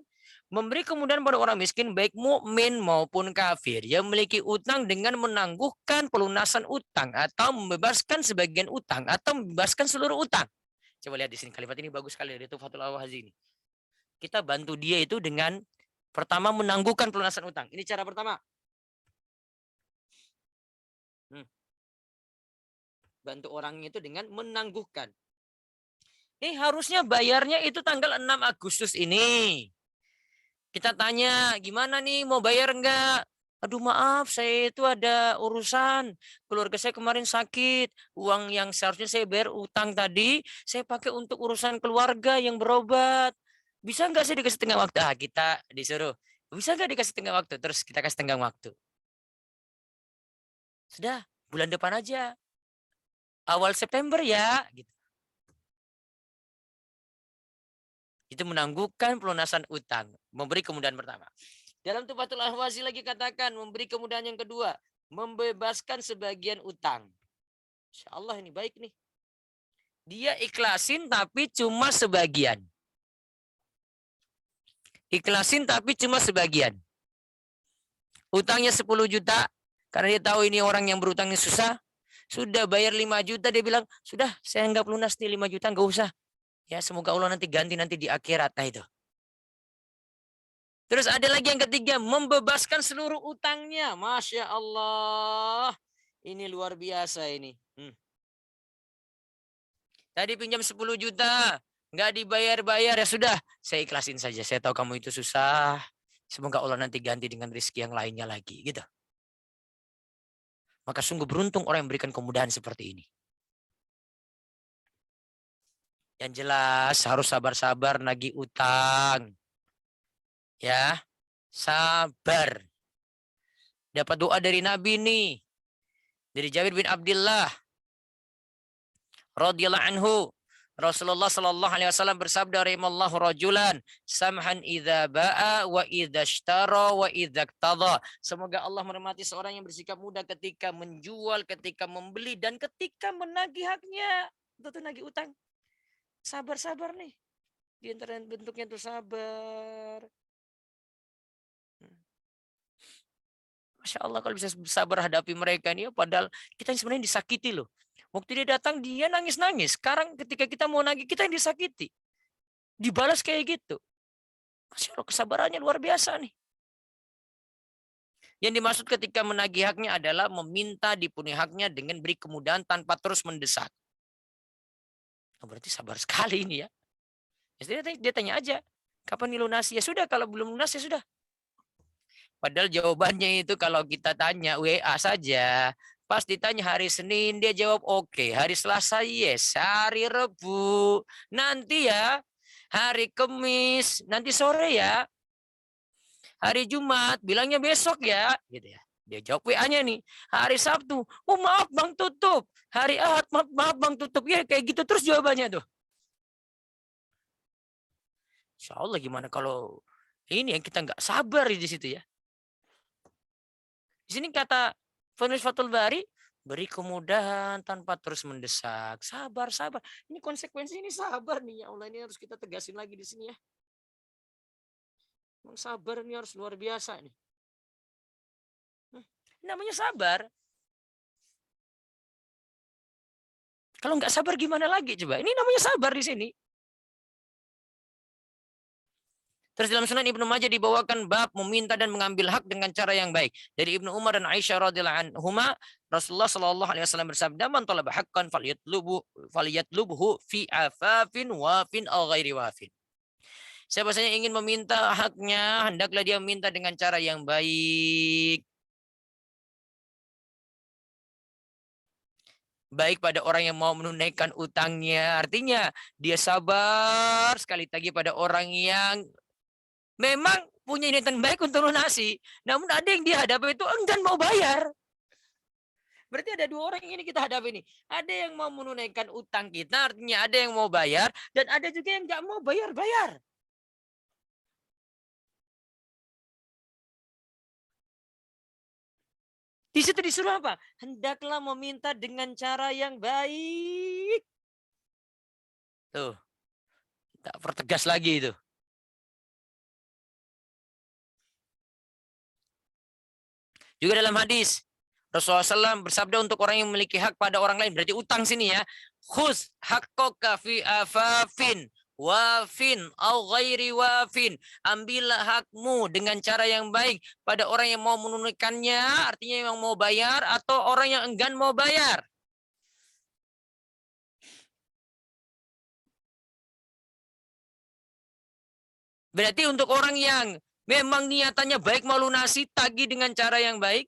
memberi kemudahan pada orang miskin baik mukmin maupun kafir yang memiliki utang dengan menangguhkan pelunasan utang atau membebaskan sebagian utang atau membebaskan seluruh utang. Coba lihat di sini, kalimat ini bagus sekali dari Tuhfatul Ahwazi ini. Kita bantu dia itu dengan pertama menangguhkan pelunasan utang. Ini cara pertama. Bantu orang itu dengan menangguhkan. Ini harusnya bayarnya itu tanggal 6 Agustus ini. Kita tanya, gimana nih mau bayar enggak? Aduh maaf, saya itu ada urusan. Keluarga saya kemarin sakit. Uang yang seharusnya saya bayar utang tadi, saya pakai untuk urusan keluarga yang berobat. Bisa enggak saya dikasih tengah waktu? Kita disuruh. Bisa enggak dikasih tengah waktu? Terus kita kasih tengah waktu. Sudah, bulan depan aja. Awal September ya. Gitu. Itu menangguhkan pelunasan utang. Memberi kemudahan pertama. Dalam Tuhfatul Ahwazi lagi katakan, memberi kemudahan yang kedua, membebaskan sebagian utang. Insya Allah ini baik nih. Dia ikhlasin tapi cuma sebagian. Ikhlasin tapi cuma sebagian. Utangnya 10 juta, karena dia tahu ini orang yang berutangnya susah. Sudah bayar 5 juta, dia bilang, sudah saya nggak pelunas nih 5 juta, nggak usah. Ya, semoga Allah nanti ganti nanti di akhirat. Nah itu. Terus ada lagi yang ketiga, membebaskan seluruh utangnya. Masya Allah. Ini luar biasa ini. Tadi pinjam 10 juta. Nggak dibayar-bayar. Ya sudah, saya ikhlasin saja. Saya tahu kamu itu susah. Semoga Allah nanti ganti dengan rezeki yang lainnya lagi. Gitu. Maka sungguh beruntung orang yang memberikan kemudahan seperti ini. Yang jelas harus sabar-sabar nagih utang. Ya, sabar. Dapat doa dari Nabi nih. Dari Jabir bin Abdullah radhiyallahu anhu. Rasulullah sallallahu alaihi wasallam bersabda, rahimallahu rajulan samhan idza ba'a wa idza ishtara wa idza iqtada. Semoga Allah merahmati seorang yang bersikap mudah ketika menjual, ketika membeli dan ketika menagih haknya. Itu nagih utang. Sabar-sabar nih. Di antara bentuknya itu sabar. Masya Allah kalau bisa sabar hadapi mereka ini, padahal kita sebenarnya disakiti loh. Waktu dia datang dia nangis-nangis. Sekarang ketika kita mau nagih kita yang disakiti. Dibalas kayak gitu. Masya Allah kesabarannya luar biasa nih. Yang dimaksud ketika menagih haknya adalah meminta dipenuhi haknya dengan beri kemudahan tanpa terus mendesak. Oh, berarti sabar sekali ini ya. Jadi dia tanya aja, kapan dilunasi? Ya sudah, kalau belum lunas ya sudah. Padahal jawabannya itu kalau kita tanya WA saja. Pas ditanya hari Senin dia jawab oke. Hari Selasa yes. Hari Rabu nanti ya. Hari Kamis nanti sore ya. Hari Jumat bilangnya besok ya. Gitu ya. Dia jawab WA-nya nih. Hari Sabtu. Oh maaf Bang tutup. Hari Ahad maaf Bang tutup. Ya kayak gitu terus jawabannya tuh. Insya Allah gimana kalau ini yang kita nggak sabar di situ ya. Di sini kata penulis Fathul Bari, beri kemudahan tanpa terus mendesak. Sabar, sabar. Ini konsekuensi ini sabar nih ya Allah, ini harus kita tegasin lagi di sini ya. Memang sabar ini harus luar biasa nih. Namanya sabar. Kalau nggak sabar gimana lagi coba? Ini namanya sabar di sini. Terus dalam Sunan Ibnu Majah dibawakan bab meminta dan mengambil hak dengan cara yang baik. Dari Ibnu Umar dan Aisyah radhiyallahu anhuma, Rasulullah sallallahu alaihi wasallam bersabda, "Man talaba haqqan falyatlubhu fi afafin wafin aw ghairi wafin." Siapa saja ingin meminta haknya, hendaklah dia meminta dengan cara yang baik. Baik pada orang yang mau menunaikan utangnya. Artinya dia sabar sekali lagi pada orang yang memang punya niatan baik untuk lunasi. Namun ada yang dihadapi itu enggan mau bayar. Berarti ada dua orang yang ini kita hadapi ini. Ada yang mau menunaikan utang kita, artinya ada yang mau bayar. Dan ada juga yang nggak mau bayar-bayar. Di situ disuruh apa? Hendaklah meminta dengan cara yang baik. Tuh, kita pertegas lagi itu. Juga dalam hadis, Rasulullah SAW bersabda untuk orang yang memiliki hak pada orang lain. Berarti utang sini ya. Khuz haqqaka fi afafin wafin au ghairi wafin. Ambillah hakmu dengan cara yang baik pada orang yang mau menunaikannya, artinya yang mau bayar, atau orang yang enggan mau bayar. Berarti untuk orang yang memang niatannya baik mau lunasi, tagih dengan cara yang baik.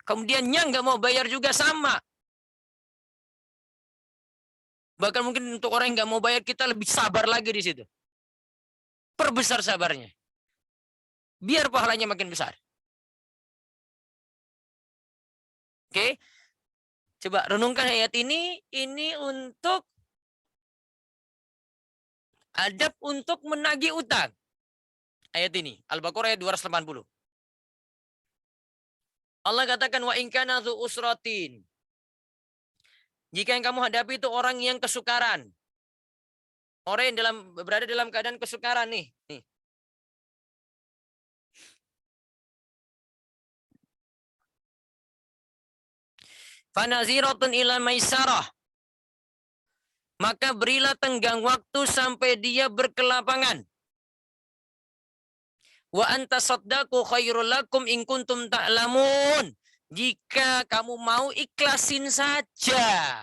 Kemudiannya nggak mau bayar juga sama. Bahkan mungkin untuk orang yang nggak mau bayar, kita lebih sabar lagi di situ. Perbesar sabarnya. Biar pahalanya makin besar. Oke. Coba renungkan ayat ini. Ini untuk adab untuk menagih utang. Ayat ini. Al-Baqarah ayat 280. Allah katakan wa in kana dzu usratin. Jika yang kamu hadapi itu orang yang kesukaran. Orang yang berada dalam keadaan kesukaran nih. Fanaziratun ila maisarah. maka berilah tenggang waktu sampai dia berkelapangan. Wa anta saddaqu khairul lakum in kuntum ta'lamun. Jika kamu mau, ikhlasin saja.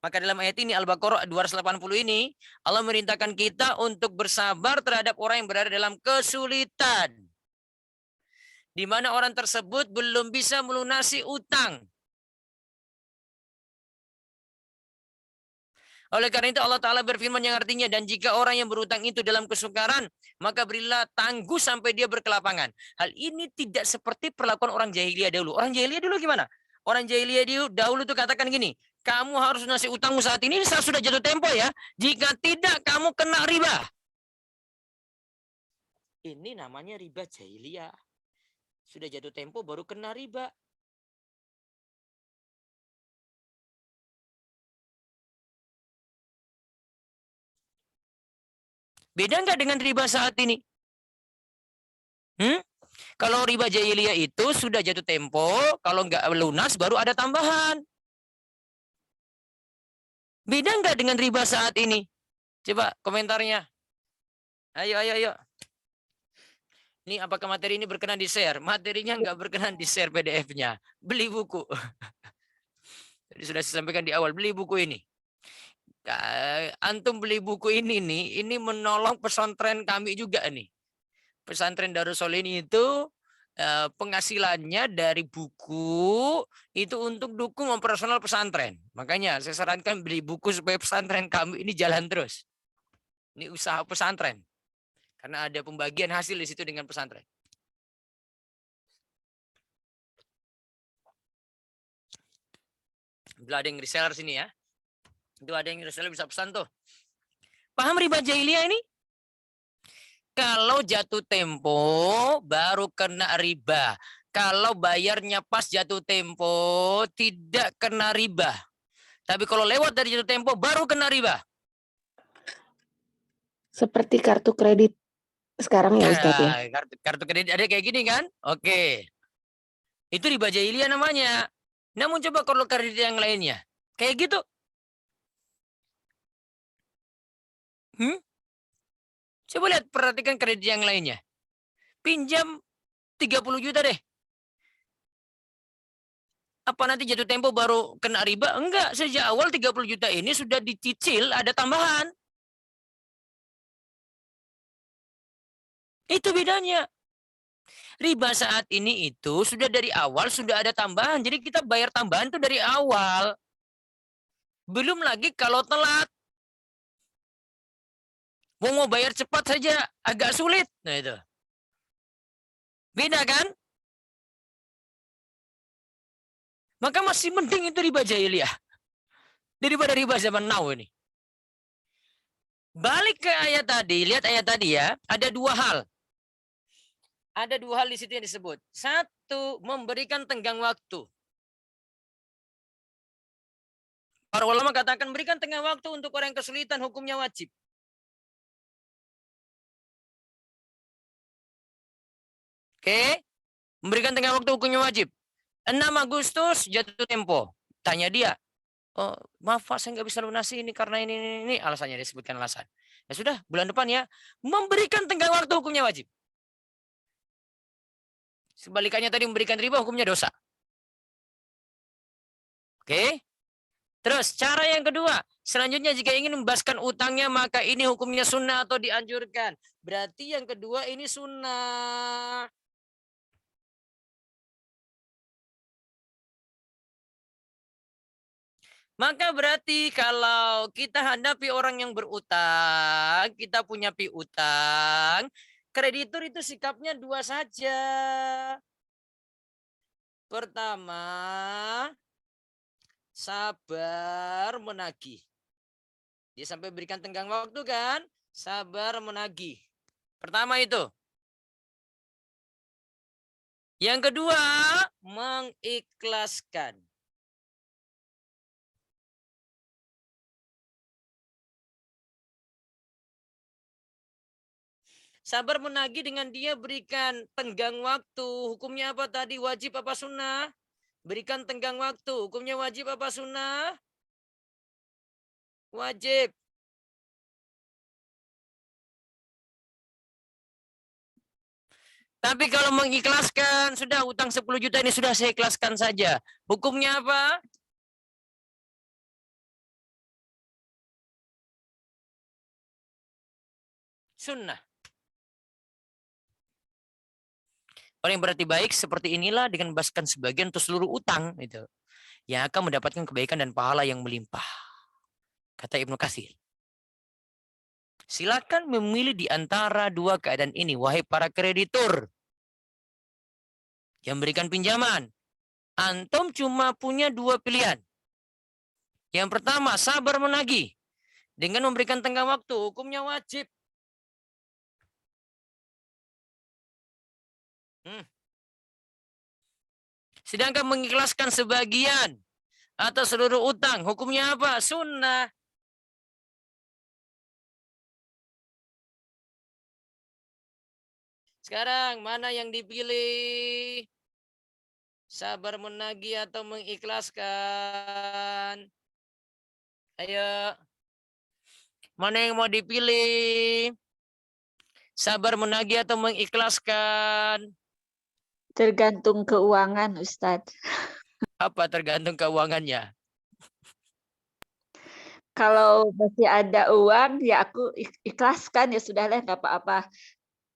Maka dalam ayat ini Al-Baqarah 280 ini Allah merintahkan kita untuk bersabar terhadap orang yang berada dalam kesulitan. Di mana orang tersebut belum bisa melunasi utang. Oleh karena itu Allah Ta'ala berfirman yang artinya, dan jika orang yang berutang itu dalam kesukaran, maka berilah tangguh sampai dia berkelapangan. Hal ini tidak seperti perlakuan orang jahiliyah dahulu. Orang jahiliyah dulu gimana? Orang jahiliyah dahulu itu katakan gini, kamu harus lunasi utangmu saat ini sudah jatuh tempo ya. Jika tidak, kamu kena riba. Ini namanya riba jahiliyah. Sudah jatuh tempo baru kena riba. Beda nggak dengan riba saat ini? Kalau riba jahiliyah itu sudah jatuh tempo, kalau nggak lunas baru ada tambahan. Beda nggak dengan riba saat ini? Coba komentarnya. Ayo. Ini apakah materi ini berkenan di-share? Materinya nggak berkenan di-share PDF-nya. Beli buku. Jadi sudah saya sampaikan di awal, beli buku ini. Antum beli buku ini nih, ini menolong pesantren kami juga nih. Pesantren Darussolin itu penghasilannya dari buku itu untuk dukung operasional pesantren. Makanya saya sarankan beli buku supaya pesantren kami ini jalan terus. Ini usaha pesantren. Karena ada pembagian hasil di situ dengan pesantren. Bila ada yang reseller sini ya. Itu ada yang reseller bisa pesan tuh. Paham riba jahiliyah ini? Kalau jatuh tempo baru kena riba. Kalau bayarnya pas jatuh tempo tidak kena riba. Tapi kalau lewat dari jatuh tempo baru kena riba. Seperti kartu kredit sekarang ya Ustadz ya? Kartu kredit ada kayak gini kan? Oke. Itu riba jahiliyah namanya. Namun coba kalau kredit yang lainnya. Kayak gitu. Coba lihat, perhatikan kredit yang lainnya. Pinjam 30 juta deh. Apa nanti jatuh tempo baru kena riba? Enggak, sejak awal 30 juta ini sudah dicicil, ada tambahan. Itu bedanya. Riba saat ini itu sudah dari awal sudah ada tambahan. Jadi kita bayar tambahan itu dari awal. Belum lagi kalau telat. Mau bayar cepat saja agak sulit. Nah itu. Beda kan? Maka masih mending itu riba jahiliyah. Daripada riba zaman now ini. Balik ke ayat tadi. Lihat ayat tadi ya. Ada dua hal. Ada dua hal di situ yang disebut. Satu, memberikan tenggang waktu. Para ulama katakan berikan tenggang waktu untuk orang yang kesulitan, hukumnya wajib. Oke, memberikan tenggang waktu hukumnya wajib. 6 Agustus jatuh tempo. Tanya dia, oh, maaf Pak, saya nggak bisa lunasi ini karena ini. Alasannya disebutkan alasan. Ya sudah, bulan depan ya. Memberikan tenggang waktu hukumnya wajib. Sebalikannya tadi memberikan riba hukumnya dosa. Oke. Terus cara yang kedua, selanjutnya jika ingin membebaskan utangnya maka ini hukumnya sunnah atau dianjurkan. Berarti yang kedua ini sunnah. Maka berarti kalau kita hadapi orang yang berutang, kita punya piutang, kreditur itu sikapnya dua saja. Pertama, sabar menagih. Dia sampai berikan tenggang waktu kan? Sabar menagih. Pertama itu. Yang kedua, mengikhlaskan. Sabar menagih dengan dia berikan tenggang waktu. Hukumnya apa tadi? Wajib apa sunnah? Berikan tenggang waktu. Hukumnya wajib apa sunnah? Wajib. Tapi kalau mengikhlaskan, sudah utang 10 juta ini sudah saya ikhlaskan saja. Hukumnya apa? Sunnah. Orang yang berarti baik seperti inilah dengan membebaskan sebagian untuk seluruh utang itu, yang akan mendapatkan kebaikan dan pahala yang melimpah. Kata Ibnu Katsir. Silakan memilih di antara dua keadaan ini, wahai para kreditur yang berikan pinjaman. Antum cuma punya dua pilihan. Yang pertama, sabar menagih dengan memberikan tenggang waktu, hukumnya wajib. Sedangkan mengikhlaskan sebagian atau seluruh utang, hukumnya apa? Sunnah. Sekarang mana yang dipilih? Sabar menagih atau mengikhlaskan? Ayo. Mana yang mau dipilih? Sabar menagih atau mengikhlaskan? Tergantung keuangan, Ustadz. Apa tergantung keuangannya? Kalau masih ada uang, ya aku ikhlaskan, ya sudahlah, nggak apa-apa.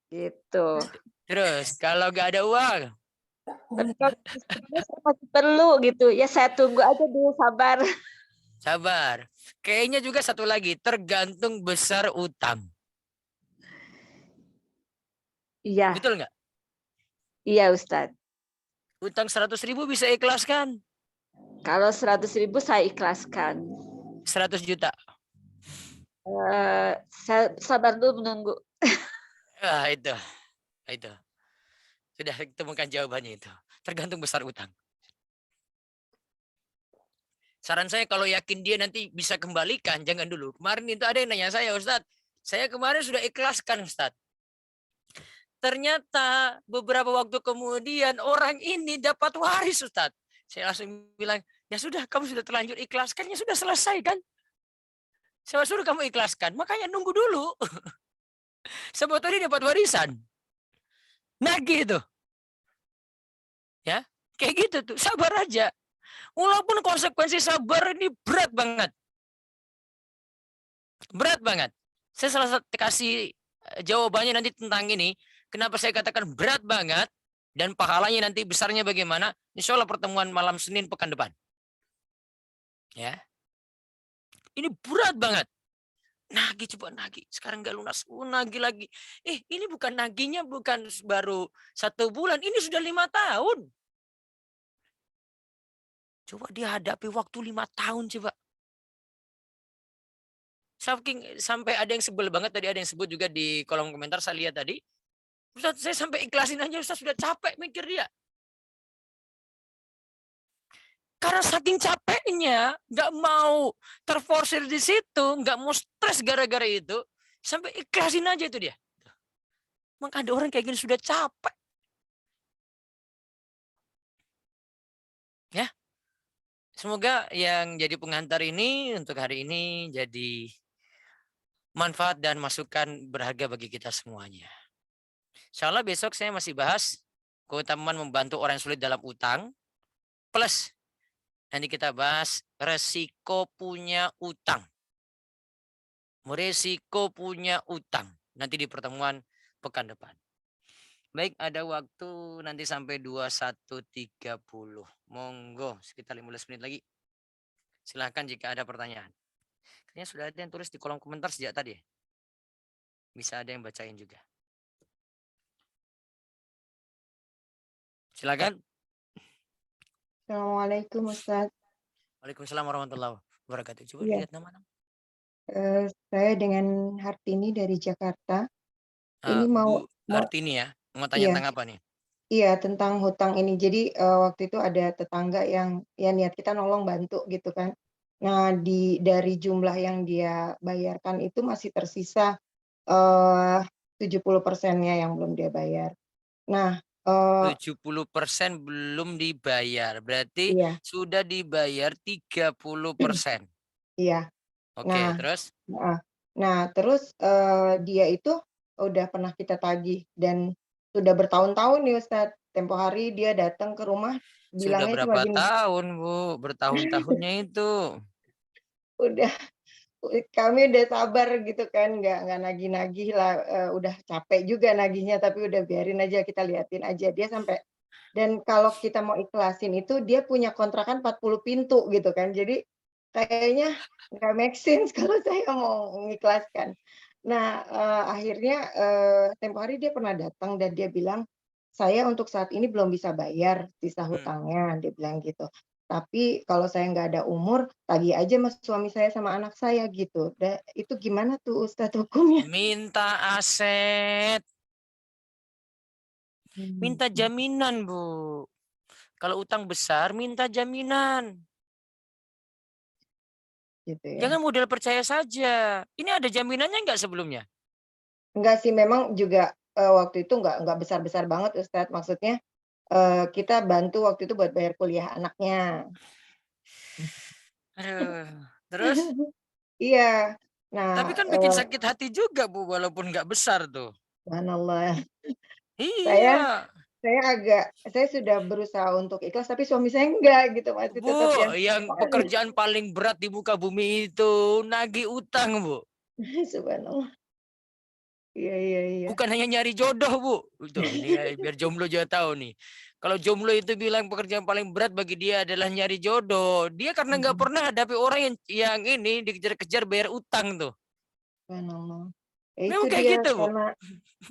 Gitu. Terus kalau nggak ada uang? Tapi kalau sebenarnya saya masih perlu gitu, ya saya tunggu aja dulu, sabar. Sabar. Kayaknya juga satu lagi, tergantung besar utang. Iya, Betul nggak? iya Ustadz. Utang 100.000 bisa ikhlaskan. Kalau 100.000 saya ikhlaskan. 100 juta. Saya sabar dulu menunggu. Itu. Sudah temukan jawabannya itu. Tergantung besar utang. Saran saya kalau yakin dia nanti bisa kembalikan, jangan dulu. Kemarin itu ada yang nanya saya, Ustadz. Saya kemarin sudah ikhlaskan, Ustadz. Ternyata beberapa waktu kemudian orang ini dapat waris, Ustadz. Saya langsung bilang, ya sudah, kamu sudah terlanjur ikhlaskan, ya sudah selesai kan? Saya suruh kamu ikhlaskan, makanya nunggu dulu. Sebetulnya dapat warisan. Nagih itu. Ya, kayak gitu tuh, sabar aja. Walaupun konsekuensi sabar ini berat banget. Berat banget. Saya salah satu kasih jawabannya nanti tentang ini. Kenapa saya katakan berat banget dan pahalanya nanti besarnya bagaimana? Insya Allah pertemuan malam Senin pekan depan. Ya, ini berat banget. Nagih, coba nagih. Sekarang nggak lunas, nagih lagi. Ini bukan nagihnya bukan baru 1 bulan, ini sudah 5 tahun. Coba dihadapi waktu 5 tahun coba. Sampai ada yang sebel banget tadi, ada yang sebut juga di kolom komentar saya lihat tadi. Ustaz, saya sampai ikhlasin aja, Ustaz sudah capek mikir dia. Karena saking capeknya, nggak mau terforsir di situ, nggak mau stres gara-gara itu, sampai ikhlasin aja itu dia. Maka ada orang kayak gini sudah capek. Ya, semoga yang jadi pengantar ini untuk hari ini jadi manfaat dan masukan berharga bagi kita semuanya. Insya Allah besok saya masih bahas keutamaan membantu orang yang sulit dalam utang, plus nanti kita bahas resiko punya utang. Resiko punya utang. Nanti di pertemuan pekan depan. Baik, ada waktu nanti sampai 21.30. Monggo, sekitar 15 menit lagi. Silahkan jika ada pertanyaan. Kayaknya sudah ada yang tulis di kolom komentar sejak tadi. Bisa ada yang bacain juga. Silakan. Assalamualaikum Ustaz. Waalaikumsalam warahmatullahi wabarakatuh. Coba Iya. lihat nama. Saya dengan Hartini dari Jakarta. Ini Bu Hartini ya, mau tanya Iya. tentang apa nih? Iya, tentang hutang ini. Jadi waktu itu ada tetangga yang ya niat kita nolong bantu gitu kan. Nah, dari jumlah yang dia bayarkan itu masih tersisa 70%-nya yang belum dia bayar. Nah, 70% belum dibayar. Berarti iya, sudah dibayar 30%. iya. Oke, Nah, terus? heeh. Nah, terus dia itu udah pernah kita tagih dan sudah bertahun-tahun nih Ustadz. Tempo hari dia datang ke rumah Sudah bilangnya cuma berapa gini, tahun, Bu? Bertahun-tahunnya itu. udah kami udah sabar gitu kan, nggak nagih-nagih lah, udah capek juga nagihnya tapi udah biarin aja kita liatin aja. Dia sampai dan kalau kita mau ikhlasin itu dia punya kontrakan 40 pintu gitu kan. Jadi kayaknya nggak make sense kalau saya mau mengikhlaskan. Nah, akhirnya, tempo hari dia pernah datang dan dia bilang, "Saya untuk saat ini belum bisa bayar sisa hutangnya," dia bilang gitu. "Tapi kalau saya nggak ada umur, tagih aja sama suami saya sama anak saya," gitu. Itu gimana tuh Ustadz hukumnya? Minta aset, minta jaminan, Bu. Kalau utang besar, minta jaminan. Gitu ya. Jangan modal percaya saja. Ini ada jaminannya nggak sebelumnya? Enggak sih, memang juga, waktu itu nggak besar-besar banget Ustadz, maksudnya, kita bantu waktu itu buat bayar kuliah anaknya. Aduh. Terus? Iya. Tapi Nah, kan bikin sakit hati juga, Bu, walaupun nggak besar tuh. subhanallah, saya Iya. saya sudah berusaha untuk ikhlas, tapi suami saya enggak gitu, masih Bu, tetap yang yang pekerjaan paling berat di muka bumi itu nagih utang, Bu. subhanallah. Iya iya iya. Bukan hanya nyari jodoh, Bu. Tuh, ini ya, biar jomblo juga tahu nih. Kalau jomblo itu bilang pekerjaan paling berat bagi dia adalah nyari jodoh. Dia karena nggak Mhm, pernah hadapi orang yang ini dikejar-kejar bayar utang tuh. subhanallah. Ya itu Memang kayak dia, gitu, Bu. karena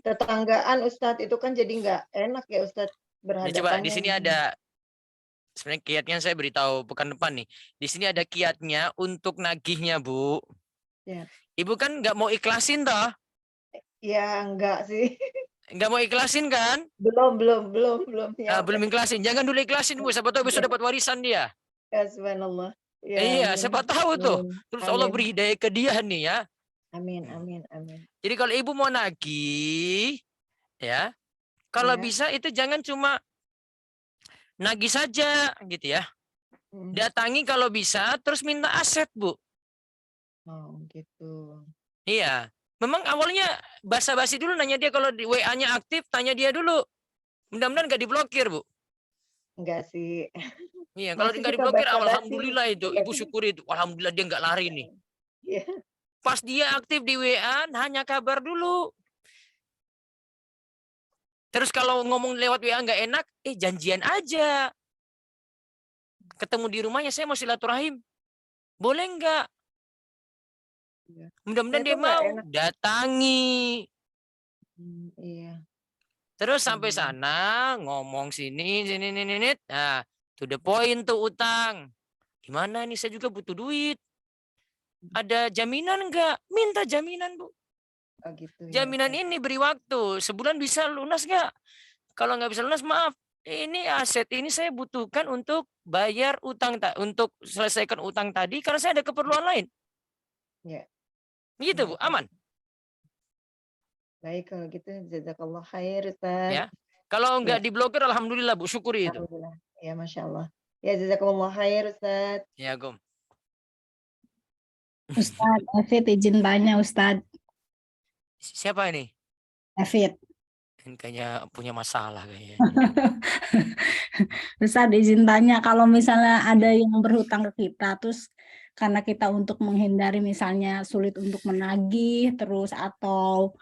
tetanggaan Ustadz, itu kan jadi nggak enak ya Ustadz, Ini coba di berhadapannya sini gimana. ada sebenarnya kiatnya saya beritahu pekan depan nih. Di sini ada kiatnya untuk nagihnya, Bu. Ya. Ibu kan nggak mau ikhlasin toh? Ya enggak sih. Nggak mau ikhlasin kan? Belum Nah, nyampe. belum ikhlasin. Jangan dulu ikhlasin, Bu. Siapa tahu besok Ya, dapat warisan dia. ya subhanallah. Ya, Iya, amin. siapa tahu tuh. Amin. Terus Allah Amin. beri hidayah ke dia nih ya. Amin. Amin. Amin. Jadi kalau ibu mau nagih, ya, kalau Ya. bisa itu jangan cuma nagih saja gitu ya. Hmm. Datangi kalau bisa, terus minta aset, Bu. Oh, gitu. Iya. Memang awalnya basa-basi dulu nanya dia kalau di WA-nya aktif, tanya dia dulu. Mudah-mudahan nggak diblokir, Bu. Enggak sih. Iya, kalau Masih nggak suka diblokir, basa-basi. alhamdulillah itu. Ibu syukuri itu. Alhamdulillah dia nggak lari nih. Iya. Pas dia aktif di WA, hanya kabar dulu. Terus kalau ngomong lewat WA nggak enak, janjian aja. Ketemu di rumahnya, saya mau silaturahim. Boleh nggak? Iya. Saya Mudah-mudahan tuh dia nggak mau. enak. Datangi. Iya. Terus sampai Hmm. sana, ngomong sini, sini. Nah, to the point tuh utang. Gimana nih, saya juga butuh duit. Ada jaminan nggak? Minta jaminan, Bu. Oh, gitu ya Jaminan Ustadz. ini beri waktu. Sebulan bisa lunas nggak? Kalau nggak bisa lunas, maaf. Ini aset ini saya butuhkan untuk bayar utang, untuk selesaikan utang tadi karena saya ada keperluan lain. Ya. Gitu, Ya, Bu. baik. Aman. Baik kalau gitu, jazakallah khair Ustadz. Ya. Kalau Ya, nggak diblokir, alhamdulillah, Bu. Syukuri itu. alhamdulillah. Ya, Masya Allah. Ya, jazakallah khair Ustadz. Ya, Gom. Ustadz, Evit izin tanya Ustadz, Siapa ini? Evit. Ini kayaknya punya masalah kayaknya. Ustadz izin tanya, kalau misalnya ada yang berhutang ke kita, terus karena kita untuk menghindari misalnya sulit untuk menagih, terus atau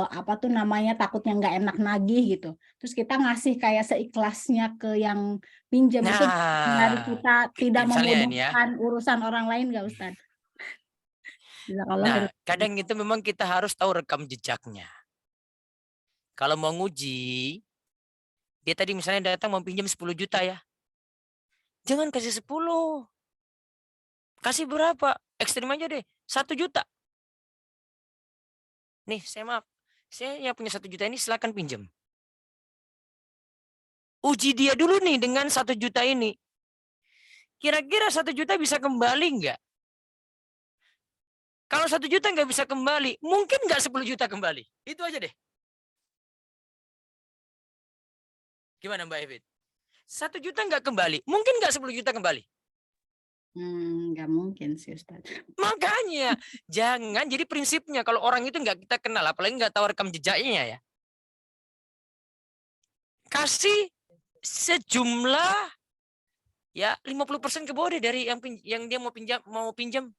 apa tuh namanya takutnya nggak enak nagih gitu, terus kita ngasih kayak seikhlasnya ke yang pinjam itu dari Nah, kita tidak misalnya ini ya. memudahkan urusan orang lain nggak Ustadz? Jazakallah Nah, khair. kadang itu memang kita harus tahu rekam jejaknya. Kalau mau nguji, dia tadi misalnya datang mau pinjam 10 juta ya. Jangan kasih 10. Kasih berapa? Ekstrim aja deh. 1 juta. Nih, saya yang punya 1 juta ini silakan pinjam. Uji dia dulu nih dengan 1 juta ini. Kira-kira 1 juta bisa kembali nggak? Kalau 1 juta nggak bisa kembali, mungkin nggak 10 juta kembali. Itu aja deh. Gimana Mbak Evit? 1 juta nggak kembali, mungkin nggak 10 juta kembali. Nggak mungkin sih Ustaz. Makanya jangan, jadi prinsipnya kalau orang itu nggak kita kenal, apalagi nggak tahu rekam jejaknya ya, kasih sejumlah ya 50% ke bawah deh dari yang dia mau pinjam.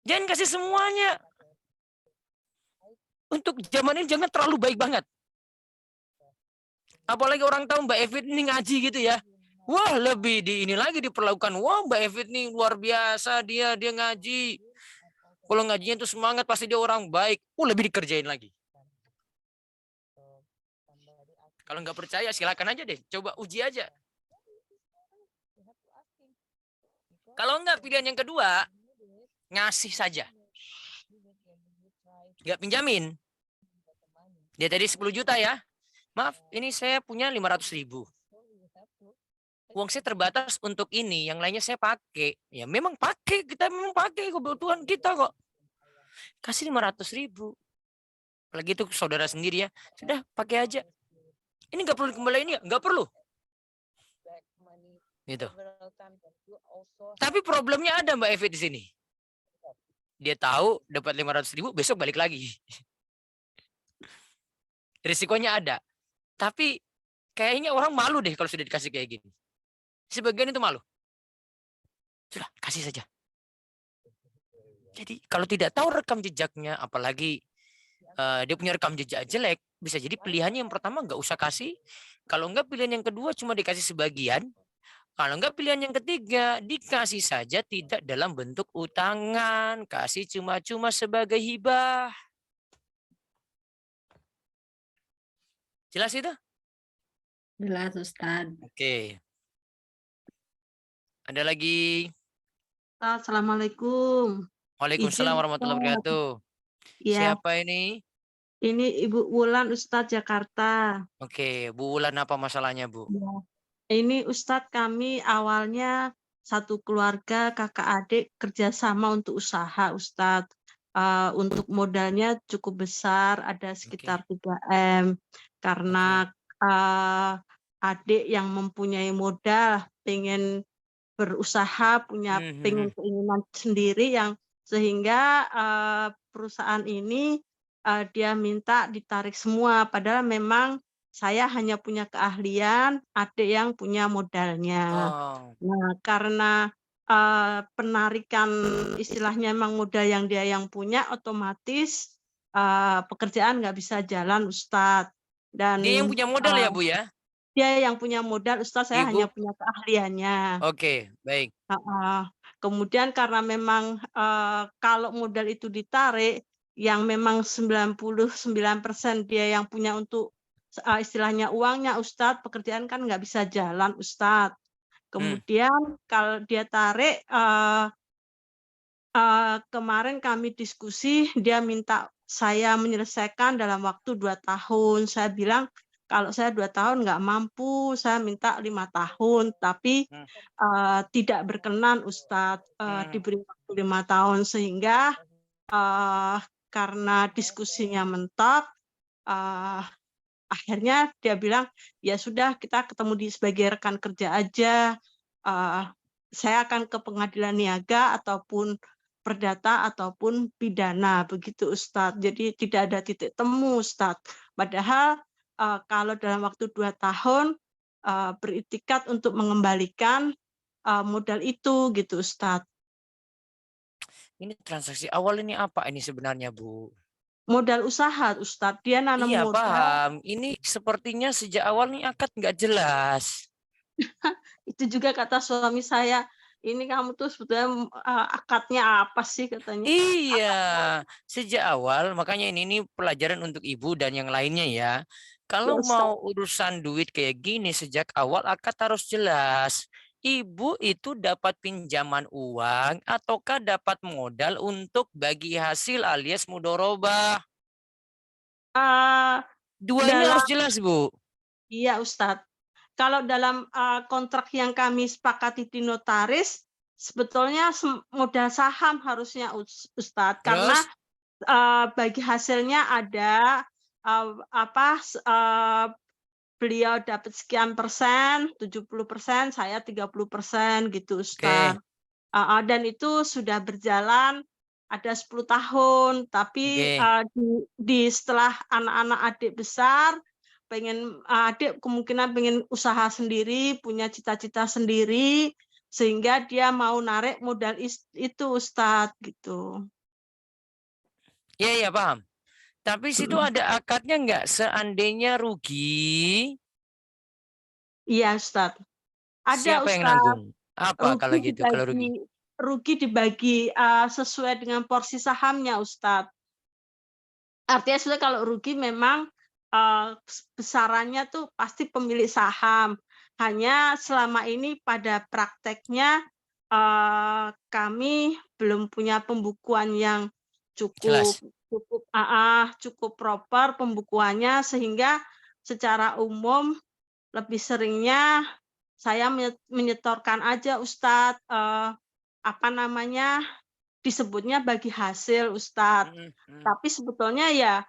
Jangan kasih semuanya. Untuk zaman ini jangan terlalu baik banget. Apalagi orang tahu Mbak Evit ini ngaji gitu ya. Wah, lebih di ini lagi diperlakukan. Wah, Mbak Evit ini luar biasa, dia ngaji. Kalau ngajinya itu semangat, pasti dia orang baik. Lebih dikerjain lagi. Kalau nggak percaya silakan aja deh, coba uji aja. Kalau nggak, pilihan yang kedua, ngasih saja. Nggak pinjamin. Dia tadi 10 juta ya. Maaf, ini saya punya 500.000. Uang saya terbatas untuk ini, yang lainnya saya pakai. Ya memang pakai, kita memang pakai kebutuhan kita kok. Kasih 500.000. Apalagi itu saudara sendiri ya. Sudah, pakai aja. Ini nggak perlu dikembaliin ya? Nggak perlu. Gitu. Tapi problemnya ada Mbak Evi di sini. Dia tahu dapat 500.000, besok balik lagi. Risikonya ada. Tapi kayaknya orang malu deh kalau sudah dikasih kayak gini. Sebagian itu malu. Sudah, kasih saja. Jadi kalau tidak tahu rekam jejaknya, apalagi dia punya rekam jejak jelek, bisa jadi pilihannya yang pertama nggak usah kasih. Kalau enggak, pilihan yang kedua cuma dikasih sebagian. Kalau enggak, pilihan yang ketiga, dikasih saja tidak dalam bentuk utangan. Kasih cuma-cuma sebagai hibah. Jelas itu? Jelas Ustaz. Oke. Ada lagi? Assalamualaikum. Waalaikumsalam Izin, warahmatullahi wabarakatuh. Ya, Siapa ini? ini Ibu Wulan Ustadz Jakarta. Oke, Bu Wulan, apa masalahnya, Bu? Ya. Ini Ustadz, kami awalnya satu keluarga kakak adik kerjasama untuk usaha Ustadz. Untuk modalnya cukup besar, ada sekitar 3M. Karena adik yang mempunyai modal pengen berusaha, punya pengen keinginan sendiri yang sehingga perusahaan ini dia minta ditarik semua, padahal memang saya hanya punya keahlian, adik yang punya modalnya. Nah, karena penarikan istilahnya memang modal yang dia yang punya, otomatis pekerjaan nggak bisa jalan, Ustadz. Dan Dia yang punya modal ya, Bu ya? dia yang punya modal, Ustadz, saya hanya punya keahliannya. Oke, baik. Kemudian karena memang kalau modal itu ditarik, yang memang 99% dia yang punya untuk istilahnya uangnya, Ustadz, pekerjaan kan nggak bisa jalan, Ustadz. Kemudian kalau dia tarik, kemarin kami diskusi, dia minta saya menyelesaikan dalam waktu 2 tahun. Saya bilang, kalau saya 2 tahun nggak mampu, saya minta 5 tahun, tapi tidak berkenan Ustadz diberi waktu 5 tahun, sehingga karena diskusinya mentok, akhirnya dia bilang, ya sudah kita ketemu sebagai rekan kerja aja, saya akan ke pengadilan niaga ataupun perdata ataupun pidana, begitu Ustadz. Jadi tidak ada titik temu Ustadz. Padahal kalau dalam waktu 2 tahun beriktikat untuk mengembalikan modal itu, gitu Ustadz. Ini transaksi awal ini apa ini sebenarnya, Bu? Modal usaha, Ustadz. Dia nanam Iya, modal. paham. Ini sepertinya sejak awal nih akad nggak jelas. Itu juga kata suami saya, ini kamu tuh sebetulnya akadnya apa sih katanya. Iya, sejak awal, makanya ini pelajaran untuk Ibu dan yang lainnya ya. Kalau mau urusan duit kayak gini, sejak awal akad harus jelas. Ibu itu dapat pinjaman uang ataukah dapat modal untuk bagi hasil alias mudorobah? Duanya harus jelas, Bu. Iya, Ustadz. Kalau dalam kontrak yang kami sepakati di notaris, sebetulnya modal saham harusnya Ustadz. Karena bagi hasilnya ada beliau dapat sekian persen, 70%, saya 30% gitu Ustadz. Dan itu sudah berjalan ada 10 tahun, tapi di setelah anak-anak adik besar, adik kemungkinan pengen usaha sendiri, punya cita-cita sendiri, sehingga dia mau narik modal itu Ustadz gitu. Iya, paham. Tapi situ ada akadnya nggak seandainya rugi? Iya Ustadz. Ada Siapa yang Ustadz. nanggung? Apa kalau gitu, kalau rugi? Rugi dibagi sesuai dengan porsi sahamnya Ustadz. Artinya sudah kalau rugi memang besarannya tuh pasti pemilik saham. Hanya selama ini pada prakteknya kami belum punya pembukuan yang cukup proper pembukuannya, sehingga secara umum lebih seringnya saya menyetorkan aja Ustadz, disebutnya bagi hasil Ustadz. Tapi sebetulnya ya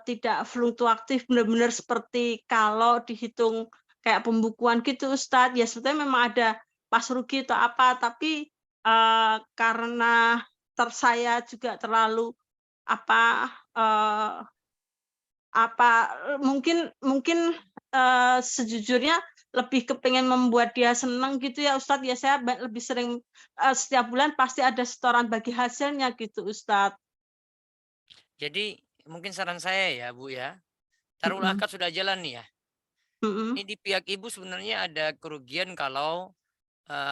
tidak fluktuatif benar-benar seperti kalau dihitung kayak pembukuan gitu Ustadz. Ya sebetulnya memang ada pas rugi atau apa, tapi karena saya juga terlalu mungkin sejujurnya lebih kepengen membuat dia senang gitu ya Ustadz, ya saya lebih sering setiap bulan pasti ada setoran bagi hasilnya gitu Ustadz. Jadi mungkin saran saya ya Bu ya, taruhlah akad sudah jalan nih ya. Ini di pihak ibu sebenarnya ada kerugian kalau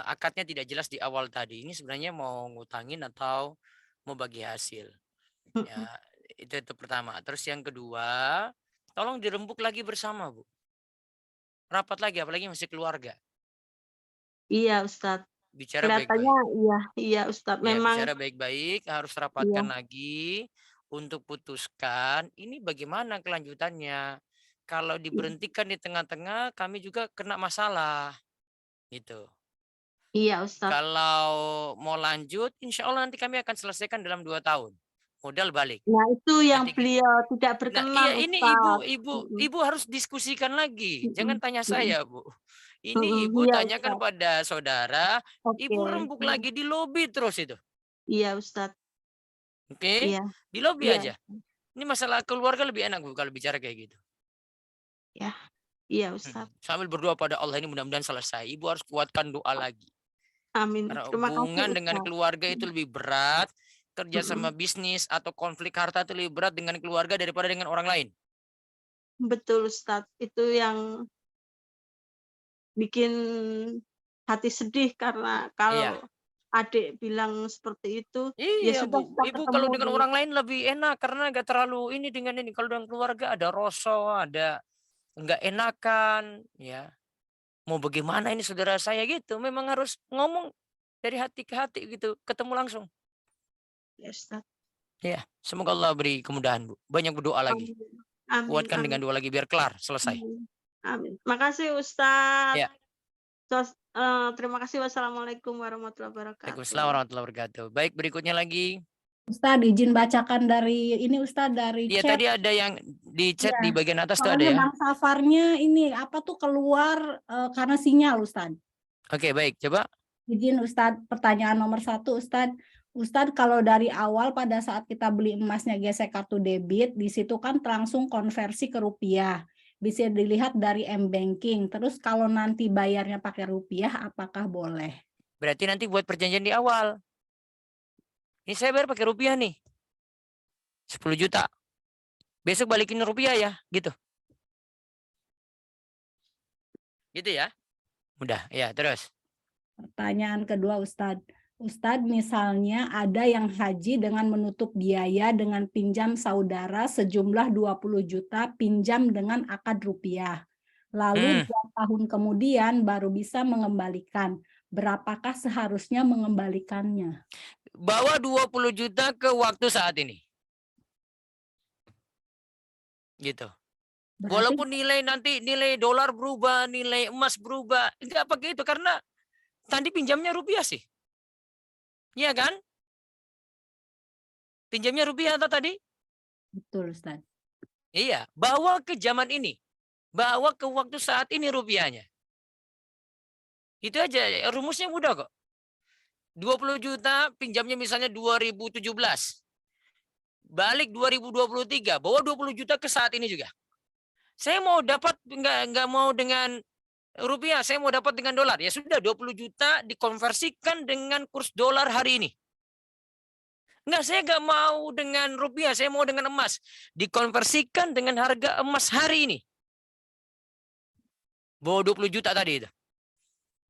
akadnya tidak jelas di awal tadi. Ini sebenarnya mau ngutangin atau mau bagi hasil. Ya, itu pertama. Terus yang kedua, tolong dirembuk lagi bersama Bu. Rapat lagi, apalagi masih keluarga. Iya Ustadz. Bicara baik-baik. Iya Ustadz. Ya, Memang bicara baik-baik, harus rapatkan lagi untuk putuskan ini bagaimana kelanjutannya. Kalau diberhentikan di tengah-tengah, kami juga kena masalah. Gitu. Iya Ustadz. Kalau mau lanjut, insya Allah nanti kami akan selesaikan dalam 2 tahun. Modal balik. Nah itu yang Nanti beliau tidak berkenan. Nah, iya, ini ibu harus diskusikan lagi. Jangan tanya saya, Bu. Ini ibu Iya, tanyakan Ustadz. pada saudara, ibu rembuk lagi di lobi terus itu. Iya Ustadz. Oke, Iya. di lobi Iya. aja. Ini masalah keluarga lebih enak Bu kalau bicara kayak gitu. Ya, iya Ustadz. Sambil berdoa pada Allah, ini mudah-mudahan selesai. Ibu harus kuatkan doa lagi. Amin. Karena Terima kasih hubungan dengan Ustadz. keluarga itu lebih berat. Kerja sama bisnis atau konflik harta itu lebih berat dengan keluarga daripada dengan orang lain. Betul Ustadz. Itu yang bikin hati sedih, karena kalau adik bilang seperti itu, ya Iya sudah Bu, kita ibu ketemu kalau dengan di- orang lain lebih enak karena nggak terlalu ini dengan ini. Kalau dengan keluarga ada rosok, ada nggak enakan, ya. Mau bagaimana ini saudara saya gitu, memang harus ngomong dari hati ke hati gitu, ketemu langsung. Ya Ustadz. Ya, semoga Allah beri kemudahan Bu. Banyak berdoa lagi. Amin. Kuatkan dengan doa lagi biar kelar, selesai. Amin. Makasih Ustadz. Ya. Terima kasih. Wassalamualaikum warahmatullahi wabarakatuh. Waalaikumsalam warahmatullahi wabarakatuh. Baik, berikutnya lagi. Ustadz, izin bacakan dari ini Ustadz, dari Iya, chat. tadi ada yang di chat di bagian atas tuh ada Soalnya ya. Bang Safarnya ini apa tuh keluar karena sinyal Ustadz. Oke, baik. Coba. Izin Ustadz, pertanyaan nomor 1 Ustadz. Ustadz, kalau dari awal pada saat kita beli emasnya gesek kartu debit, di situ kan langsung konversi ke rupiah. Bisa dilihat dari M-Banking. Terus kalau nanti bayarnya pakai rupiah, apakah boleh? Berarti nanti buat perjanjian di awal. Ini saya bayar pakai rupiah nih. 10 juta. Besok balikin rupiah ya, gitu. Gitu ya. Udah, ya terus. Pertanyaan kedua Ustadz. Ustadz, misalnya ada yang haji dengan menutup biaya dengan pinjam saudara sejumlah 20 juta pinjam dengan akad rupiah. Lalu 2 tahun kemudian baru bisa mengembalikan. Berapakah seharusnya mengembalikannya? Bawa 20 juta ke waktu saat ini. Gitu. Berarti, walaupun nilai dolar berubah, nilai emas berubah, enggak pakai itu karena tadi pinjamnya rupiah sih. Iya kan? Pinjamnya rupiah atau tadi? betul Ustaz. Iya, bawa ke zaman ini. Bawa ke waktu saat ini rupiahnya. Itu aja, rumusnya mudah kok. 20 juta pinjamnya misalnya 2017. Balik 2023, bawa 20 juta ke saat ini juga. Saya mau dapat nggak mau dengan rupiah, saya mau dapat dengan dolar. Ya sudah 20 juta dikonversikan dengan kurs dolar hari ini. Enggak, saya nggak mau dengan rupiah, saya mau dengan emas. Dikonversikan dengan harga emas hari ini. Bawa 20 juta tadi itu.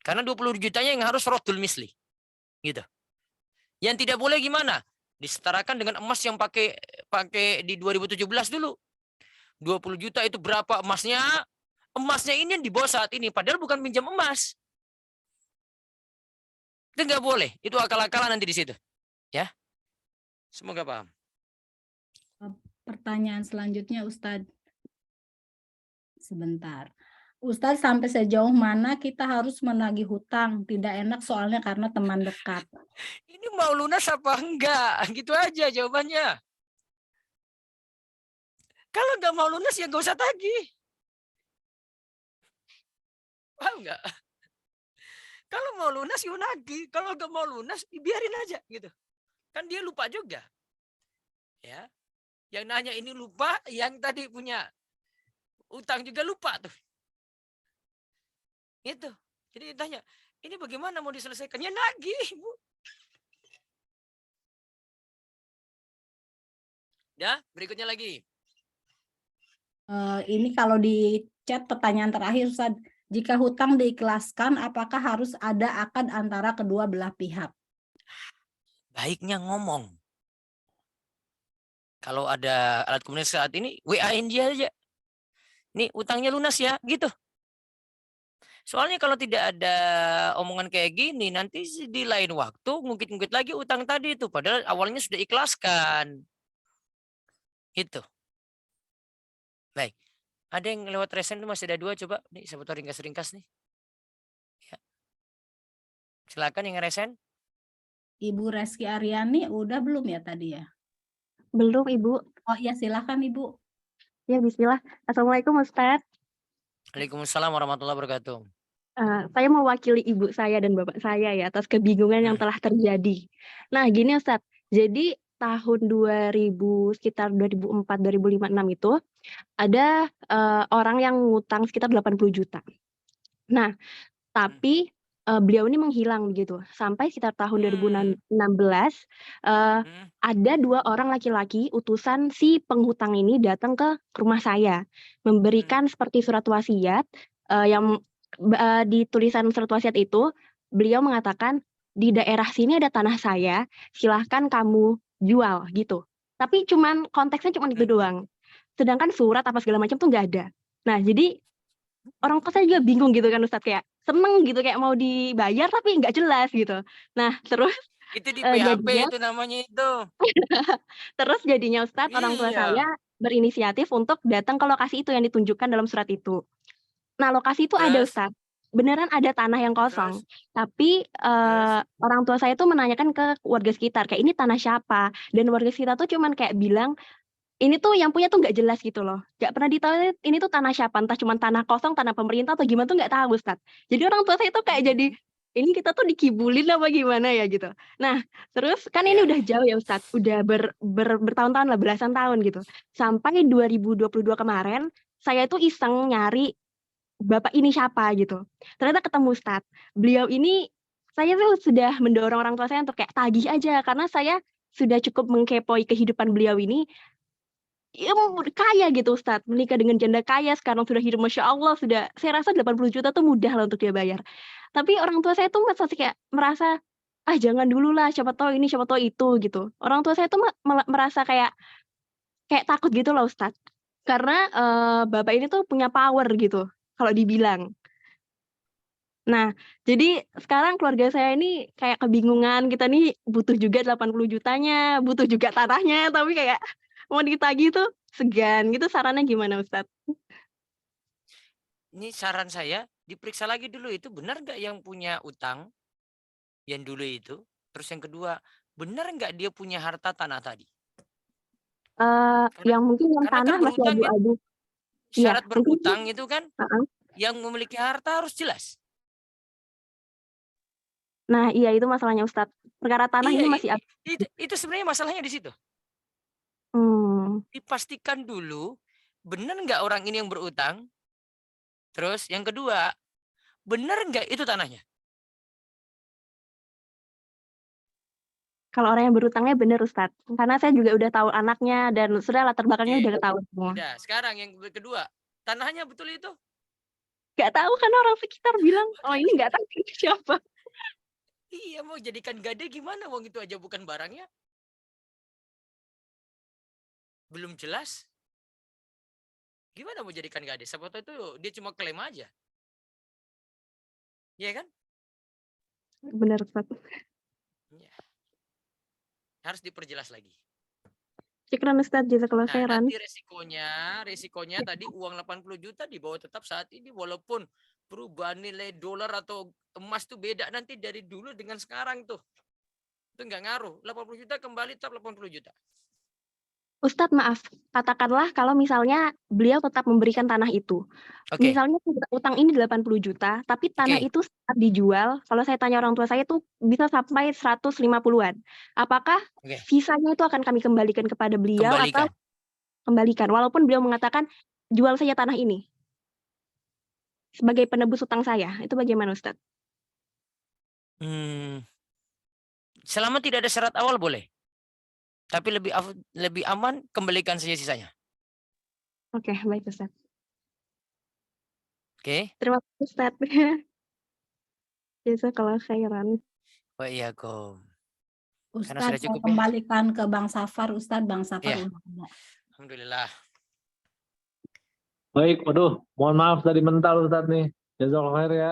Karena 20 jutanya yang harus rodul misli. Gitu. Yang tidak boleh gimana? Disetarakan dengan emas yang pakai di 2017 dulu. 20 juta itu berapa emasnya? Emasnya ini yang di bawah saat ini. Padahal bukan pinjam emas. Itu nggak boleh. Itu akal-akalan nanti di situ. Ya. Semoga paham. Pertanyaan selanjutnya Ustadz. Sebentar. Ustadz, sampai sejauh mana kita harus menagih hutang? Tidak enak soalnya karena teman dekat. Ini mau lunas apa enggak? Gitu aja jawabannya. Kalau nggak mau lunas ya nggak usah tagih. Paham nggak? Kalau mau lunas ya nagih. Kalau nggak mau lunas biarin aja gitu. Kan dia lupa juga. Ya. Yang nanya ini lupa, yang tadi punya utang juga lupa tuh. Itu. Jadi ditanya, ini bagaimana mau diselesaikan? Ya nagih, Bu. Ya, berikutnya lagi. Ini kalau di chat pertanyaan terakhir Ustaz, jika hutang diikhlaskan apakah harus ada akad antara kedua belah pihak? Baiknya ngomong. Kalau ada alat komunikasi saat ini, WA-in dia aja. Nih utangnya lunas ya, gitu. Soalnya kalau tidak ada omongan kayak gini, nanti di lain waktu ngungkit-ngungkit lagi utang tadi itu. Padahal awalnya sudah ikhlaskan. Gitu. Baik. Ada yang lewat resen itu masih ada 2, coba. Nih, siapa tahu ringkas-ringkas nih. Ya. Silakan yang resen. Ibu Reski Aryani udah belum ya tadi ya? Belum, Ibu. Oh iya, silakan Ibu. Ya, bismillah. Assalamualaikum, Ustadz. Waalaikumsalam warahmatullahi wabarakatuh. Saya mewakili ibu saya dan bapak saya ya atas kebingungan yang telah terjadi. Nah, gini Ustadz. Jadi tahun 2000 sekitar 2004 2005 2006 itu ada orang yang ngutang sekitar 80 juta. Nah, tapi beliau ini menghilang gitu. Sampai sekitar tahun 2016 ada 2 orang laki-laki utusan si penghutang ini datang ke rumah saya memberikan seperti surat wasiat yang di tulisan surat wasiat itu beliau mengatakan di daerah sini ada tanah saya, silahkan kamu jual gitu. Tapi konteksnya cuman itu doang. Sedangkan surat apa segala macam tuh nggak ada. Nah, jadi orang tua saya juga bingung gitu kan Ustadz, kayak seneng gitu kayak mau dibayar tapi nggak jelas gitu. Nah, terus itu di PHP itu namanya itu. Terus jadinya Ustadz, orang tua saya berinisiatif untuk datang ke lokasi itu yang ditunjukkan dalam surat itu. Nah, lokasi itu ada Ustadz. Beneran ada tanah yang kosong. Tapi orang tua saya tuh menanyakan ke warga sekitar, kayak ini tanah siapa? Dan warga sekitar tuh cuman kayak bilang, ini tuh yang punya tuh nggak jelas gitu loh. Nggak pernah ditahu ini tuh tanah siapa, entah cuma tanah kosong, tanah pemerintah atau gimana tuh nggak tahu Ustadz. Jadi orang tua saya tuh kayak jadi, ini kita tuh dikibulin apa gimana ya gitu. Nah, terus kan ini udah jauh ya Ustadz, udah bertahun-tahun lah, belasan tahun gitu. Sampai 2022 kemarin, saya tuh iseng nyari bapak ini siapa gitu. Ternyata ketemu Ustadz. Beliau ini, saya tuh sudah mendorong orang tua saya untuk kayak tagih aja, karena saya sudah cukup mengkepoi kehidupan beliau ini. Ya, kaya gitu Ustadz, menikah dengan janda kaya, sekarang sudah hidup Masya Allah, saya rasa 80 juta tuh mudah lah untuk dia bayar. Tapi orang tua saya tuh masih kayak merasa, jangan dulu lah, siapa tahu ini, siapa tahu itu gitu. Orang tua saya tuh merasa kayak takut gitu loh Ustadz. Karena bapak ini tuh punya power gitu, kalau dibilang. Nah, jadi sekarang keluarga saya ini kayak kebingungan, kita nih butuh juga 80 jutanya, butuh juga tanahnya, tapi kayak mau ditagih tuh segan gitu. Sarannya gimana Ustadz? Ini saran saya, diperiksa lagi dulu itu benar nggak yang punya utang yang dulu itu. Terus yang kedua, benar nggak dia punya harta tanah tadi? Yang mungkin yang tanah kan masih abu-abu. Syarat berutang itu kan Uh-uh. yang memiliki harta harus jelas. Nah, iya itu masalahnya Ustadz. Perkara tanah Iya, ini masih itu sebenarnya masalahnya di situ. Hmm, Dipastikan dulu benar nggak orang ini yang berutang. Terus yang kedua, benar nggak itu tanahnya? kalau orang yang berutangnya benar Ustadz. Karena saya juga udah tahu anaknya dan sudah latar belakangnya Oke. udah ketahuan semua. Udah, sekarang yang kedua, tanahnya betul itu? Gak tahu karena orang sekitar bilang, oh ini Makanya. nggak tahu ini siapa. Iya, mau jadikan gade gimana? Wong itu aja bukan barangnya. Belum jelas. Gimana mau jadikan gade? Siapa tahu itu dia cuma klaim aja. Iya kan? Benar Ustadz. Iya. Harus diperjelas lagi. Syukran Ustadz, jazakallahu Nah, khairan. nanti resikonya tadi uang 80 juta dibawa tetap saat ini walaupun perubahan nilai dolar atau emas tuh beda nanti dari dulu dengan sekarang tuh. Itu nggak ngaruh. 80 juta kembali tetap 80 juta. Ustadz maaf, katakanlah kalau misalnya beliau tetap memberikan tanah itu. Oke. Misalnya utang ini 80 juta, tapi tanah Oke. itu saat dijual, kalau saya tanya orang tua saya tuh bisa sampai 150-an. Apakah Oke. sisanya itu akan kami kembalikan kepada beliau atau Kembalikan. kembalikan? Walaupun beliau mengatakan jual saja tanah ini sebagai penebus utang saya. Itu bagaimana Ustadz? Selama tidak ada syarat awal boleh. Tapi lebih aman kembalikan saja sisanya. Oke, baik Ustadz. Oke. Terima kasih Ustadz. Jazakallahu khairan. Waalaikumsalam. Karena Ustadz, sudah saya cukup ya. kembalikan ke Bang Safar, Ustadz. Bang Safar Iya. udah ada. Alhamdulillah. Baik, waduh, mohon maaf tadi mental Ustadz nih. Jazakallahu khair ya.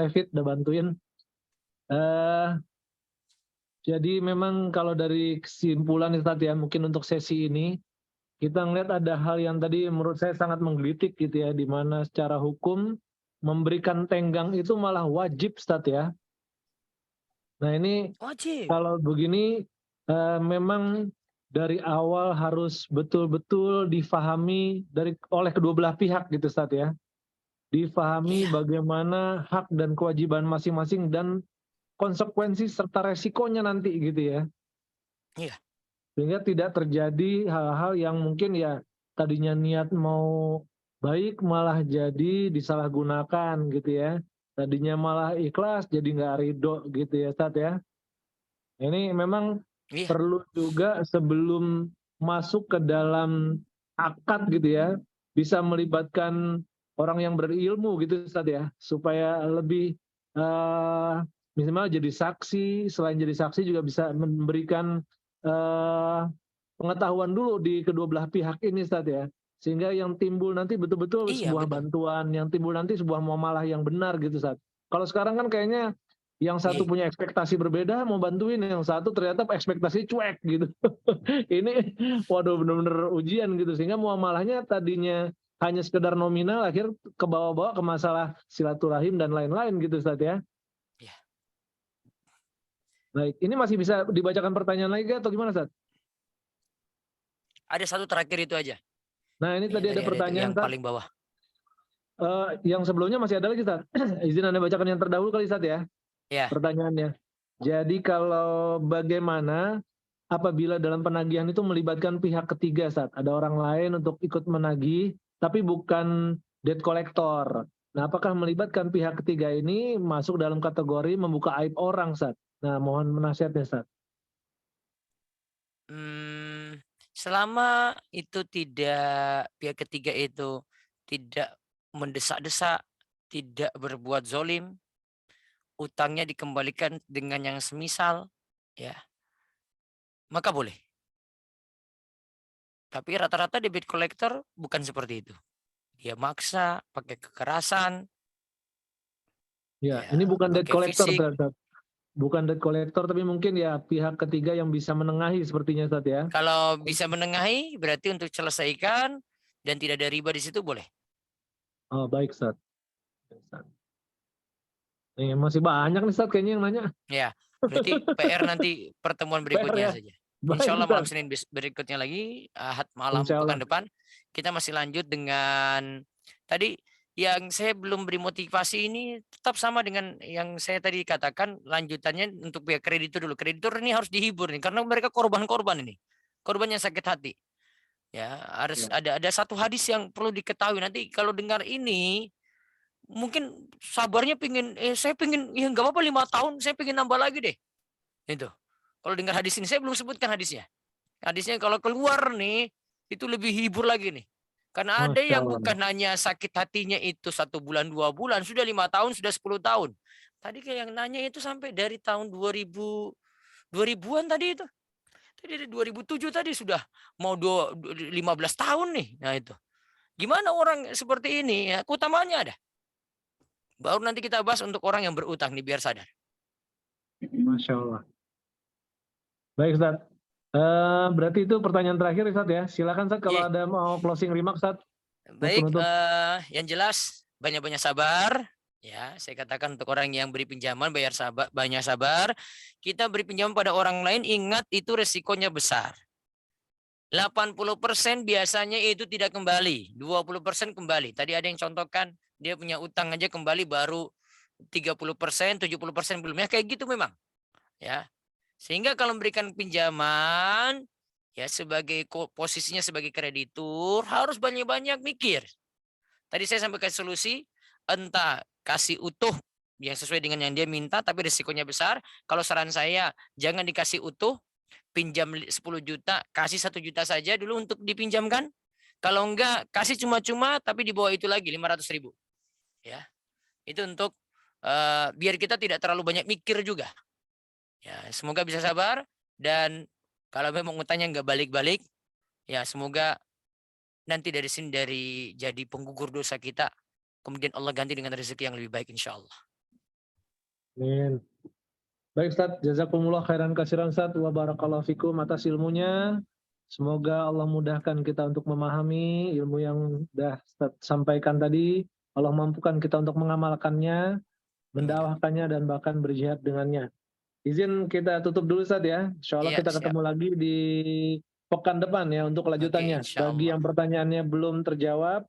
Evit udah bantuin. Jadi memang kalau dari kesimpulan Ustadz ya, mungkin untuk sesi ini kita ngelihat ada hal yang tadi menurut saya sangat menggelitik gitu ya, di mana secara hukum memberikan tenggang itu malah wajib Ustadz ya. Nah ini Wajib. kalau begini memang dari awal harus betul-betul difahami oleh kedua belah pihak gitu Ustadz ya. Difahami bagaimana hak dan kewajiban masing-masing dan konsekuensi serta resikonya nanti gitu ya. Iya. Sehingga tidak terjadi hal-hal yang mungkin ya tadinya niat mau baik malah jadi disalahgunakan gitu ya. Tadinya malah ikhlas jadi nggak ridho gitu ya Ustadz ya. Ini memang perlu juga sebelum masuk ke dalam akad gitu ya, bisa melibatkan orang yang berilmu gitu Ustadz ya, supaya lebih minimal jadi saksi, selain jadi saksi juga bisa memberikan pengetahuan dulu di kedua belah pihak ini Ustadz ya, sehingga yang timbul nanti betul-betul sebuah bantuan, yang timbul nanti sebuah muamalah yang benar gitu Ustadz. Kalau sekarang kan kayaknya yang satu punya ekspektasi berbeda mau bantuin, yang satu ternyata ekspektasi cuek gitu. Ini waduh benar-benar ujian gitu, sehingga muamalahnya tadinya hanya sekedar nominal akhir ke bawah-bawah ke masalah silaturahim dan lain-lain gitu Ustadz ya. Baik, ini masih bisa dibacakan pertanyaan lagi atau gimana, Ustadz? Ada satu terakhir itu aja. Nah, ini tadi ada pertanyaan, yang paling bawah. Yang sebelumnya masih ada lagi, Ustadz. Izin Anda bacakan yang terdahulu kali, Ustadz ya? Ya. Pertanyaannya. Jadi kalau bagaimana apabila dalam penagihan itu melibatkan pihak ketiga, Ustadz? Ada orang lain untuk ikut menagih, tapi bukan debt collector. Nah, apakah melibatkan pihak ketiga ini masuk dalam kategori membuka aib orang, Ustadz? Nah, mohon nasihatnya, Ustadz. Selama itu tidak, pihak ketiga itu tidak mendesak-desak, tidak berbuat zolim, utangnya dikembalikan dengan yang semisal, ya, maka boleh. Tapi rata-rata debit collector bukan seperti itu. Dia maksa, pakai kekerasan. Ya, ini bukan debt collector, Ustadz. Bukan debt collector, tapi mungkin ya pihak ketiga yang bisa menengahi sepertinya, Ustadz ya. Kalau bisa menengahi, berarti untuk selesaikan dan tidak ada riba di situ boleh. Oh, baik, Ustadz. Nih, masih banyak nih, Ustadz, kayaknya yang nanya. Ya, berarti PR nanti pertemuan berikutnya PR, ya? saja. Baik, Insya Allah malam Ustadz. Senin berikutnya lagi, Ahad malam Insya Allah. pekan depan, kita masih lanjut dengan tadi yang saya belum beri motivasi ini tetap sama dengan yang saya tadi katakan, lanjutannya untuk pihak kreditur dulu. Kreditur ini harus dihibur nih karena mereka korban-korban ini. Korban yang sakit hati. Ya, harus ada satu hadis yang perlu diketahui. Nanti kalau dengar ini mungkin sabarnya saya pingin ya nggak apa-apa 5 tahun, saya pingin nambah lagi deh. Itu. Kalau dengar hadis ini, saya belum sebutkan hadisnya. Hadisnya kalau keluar nih, itu lebih hibur lagi nih. Karena ada yang bukan hanya sakit hatinya itu 1 bulan, 2 bulan, sudah 5 tahun, sudah 10 tahun. Tadi kayak yang nanya itu sampai dari tahun 2000-an tadi itu. Tadi dari 2007 tadi sudah mau 15 tahun nih. Nah itu. Gimana orang seperti ini? Ya, keutamaannya ada. Baru nanti kita bahas untuk orang yang berutang nih biar sadar. Masya Allah. Baik Ustaz. Berarti itu pertanyaan terakhir Ustaz ya. Silakan Ustaz kalau ada mau closing remark Ustaz. Baik, yang jelas banyak-banyak sabar. Ya, saya katakan untuk orang yang beri pinjaman banyak sabar. Kita beri pinjaman pada orang lain, ingat itu resikonya besar. 80% biasanya itu tidak kembali, 20% kembali. Tadi ada yang contohkan, dia punya utang aja kembali baru 30%, 70% belum. Ya kayak gitu memang. Ya. Sehingga kalau memberikan pinjaman, ya sebagai posisinya sebagai kreditur harus banyak-banyak mikir. Tadi saya sampaikan solusi, entah kasih utuh yang sesuai dengan yang dia minta tapi risikonya besar. Kalau saran saya jangan dikasih utuh, pinjam 10 juta, kasih 1 juta saja dulu untuk dipinjamkan. Kalau enggak, kasih cuma-cuma tapi di bawah itu lagi 500.000. Ya. Itu untuk biar kita tidak terlalu banyak mikir juga. Ya, semoga bisa sabar dan kalau memang utangnya enggak balik-balik, ya semoga nanti dari sini jadi penggugur dosa kita. Kemudian Allah ganti dengan rezeki yang lebih baik insya Allah. Amin. Baik Ustaz, jazakumullah khairan kasiran Ustaz wa barakallahu fikum atas ilmunya. Semoga Allah mudahkan kita untuk memahami ilmu yang sudah Ustaz sampaikan tadi. Allah mampukan kita untuk mengamalkannya, mendakwahkannya dan bahkan berjihad dengannya. Izin kita tutup dulu Ustaz ya. Insya Allah kita ketemu lagi di pekan depan ya untuk kelanjutannya. Bagi yang pertanyaannya belum terjawab,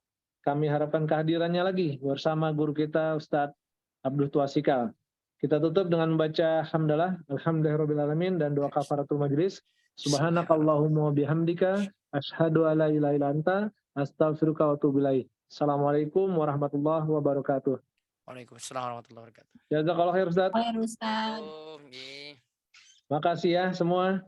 kami harapkan kehadirannya lagi bersama guru kita Ustadz Abdul Tuasikal. Kita tutup dengan membaca hamdalah, alhamdulillahirrahmanirrahim dan doa kafaratul majlis. Subhanakallahumma bihamdika, asyhadu alla ilaha illa anta, astaghfiruka wa atubu ilaik. Assalamualaikum warahmatullahi wabarakatuh. Waalaikumsalam warahmatullahi wabarakatuh. Jazakallahu khair Ustaz. Ustaz. Makasih ya semua.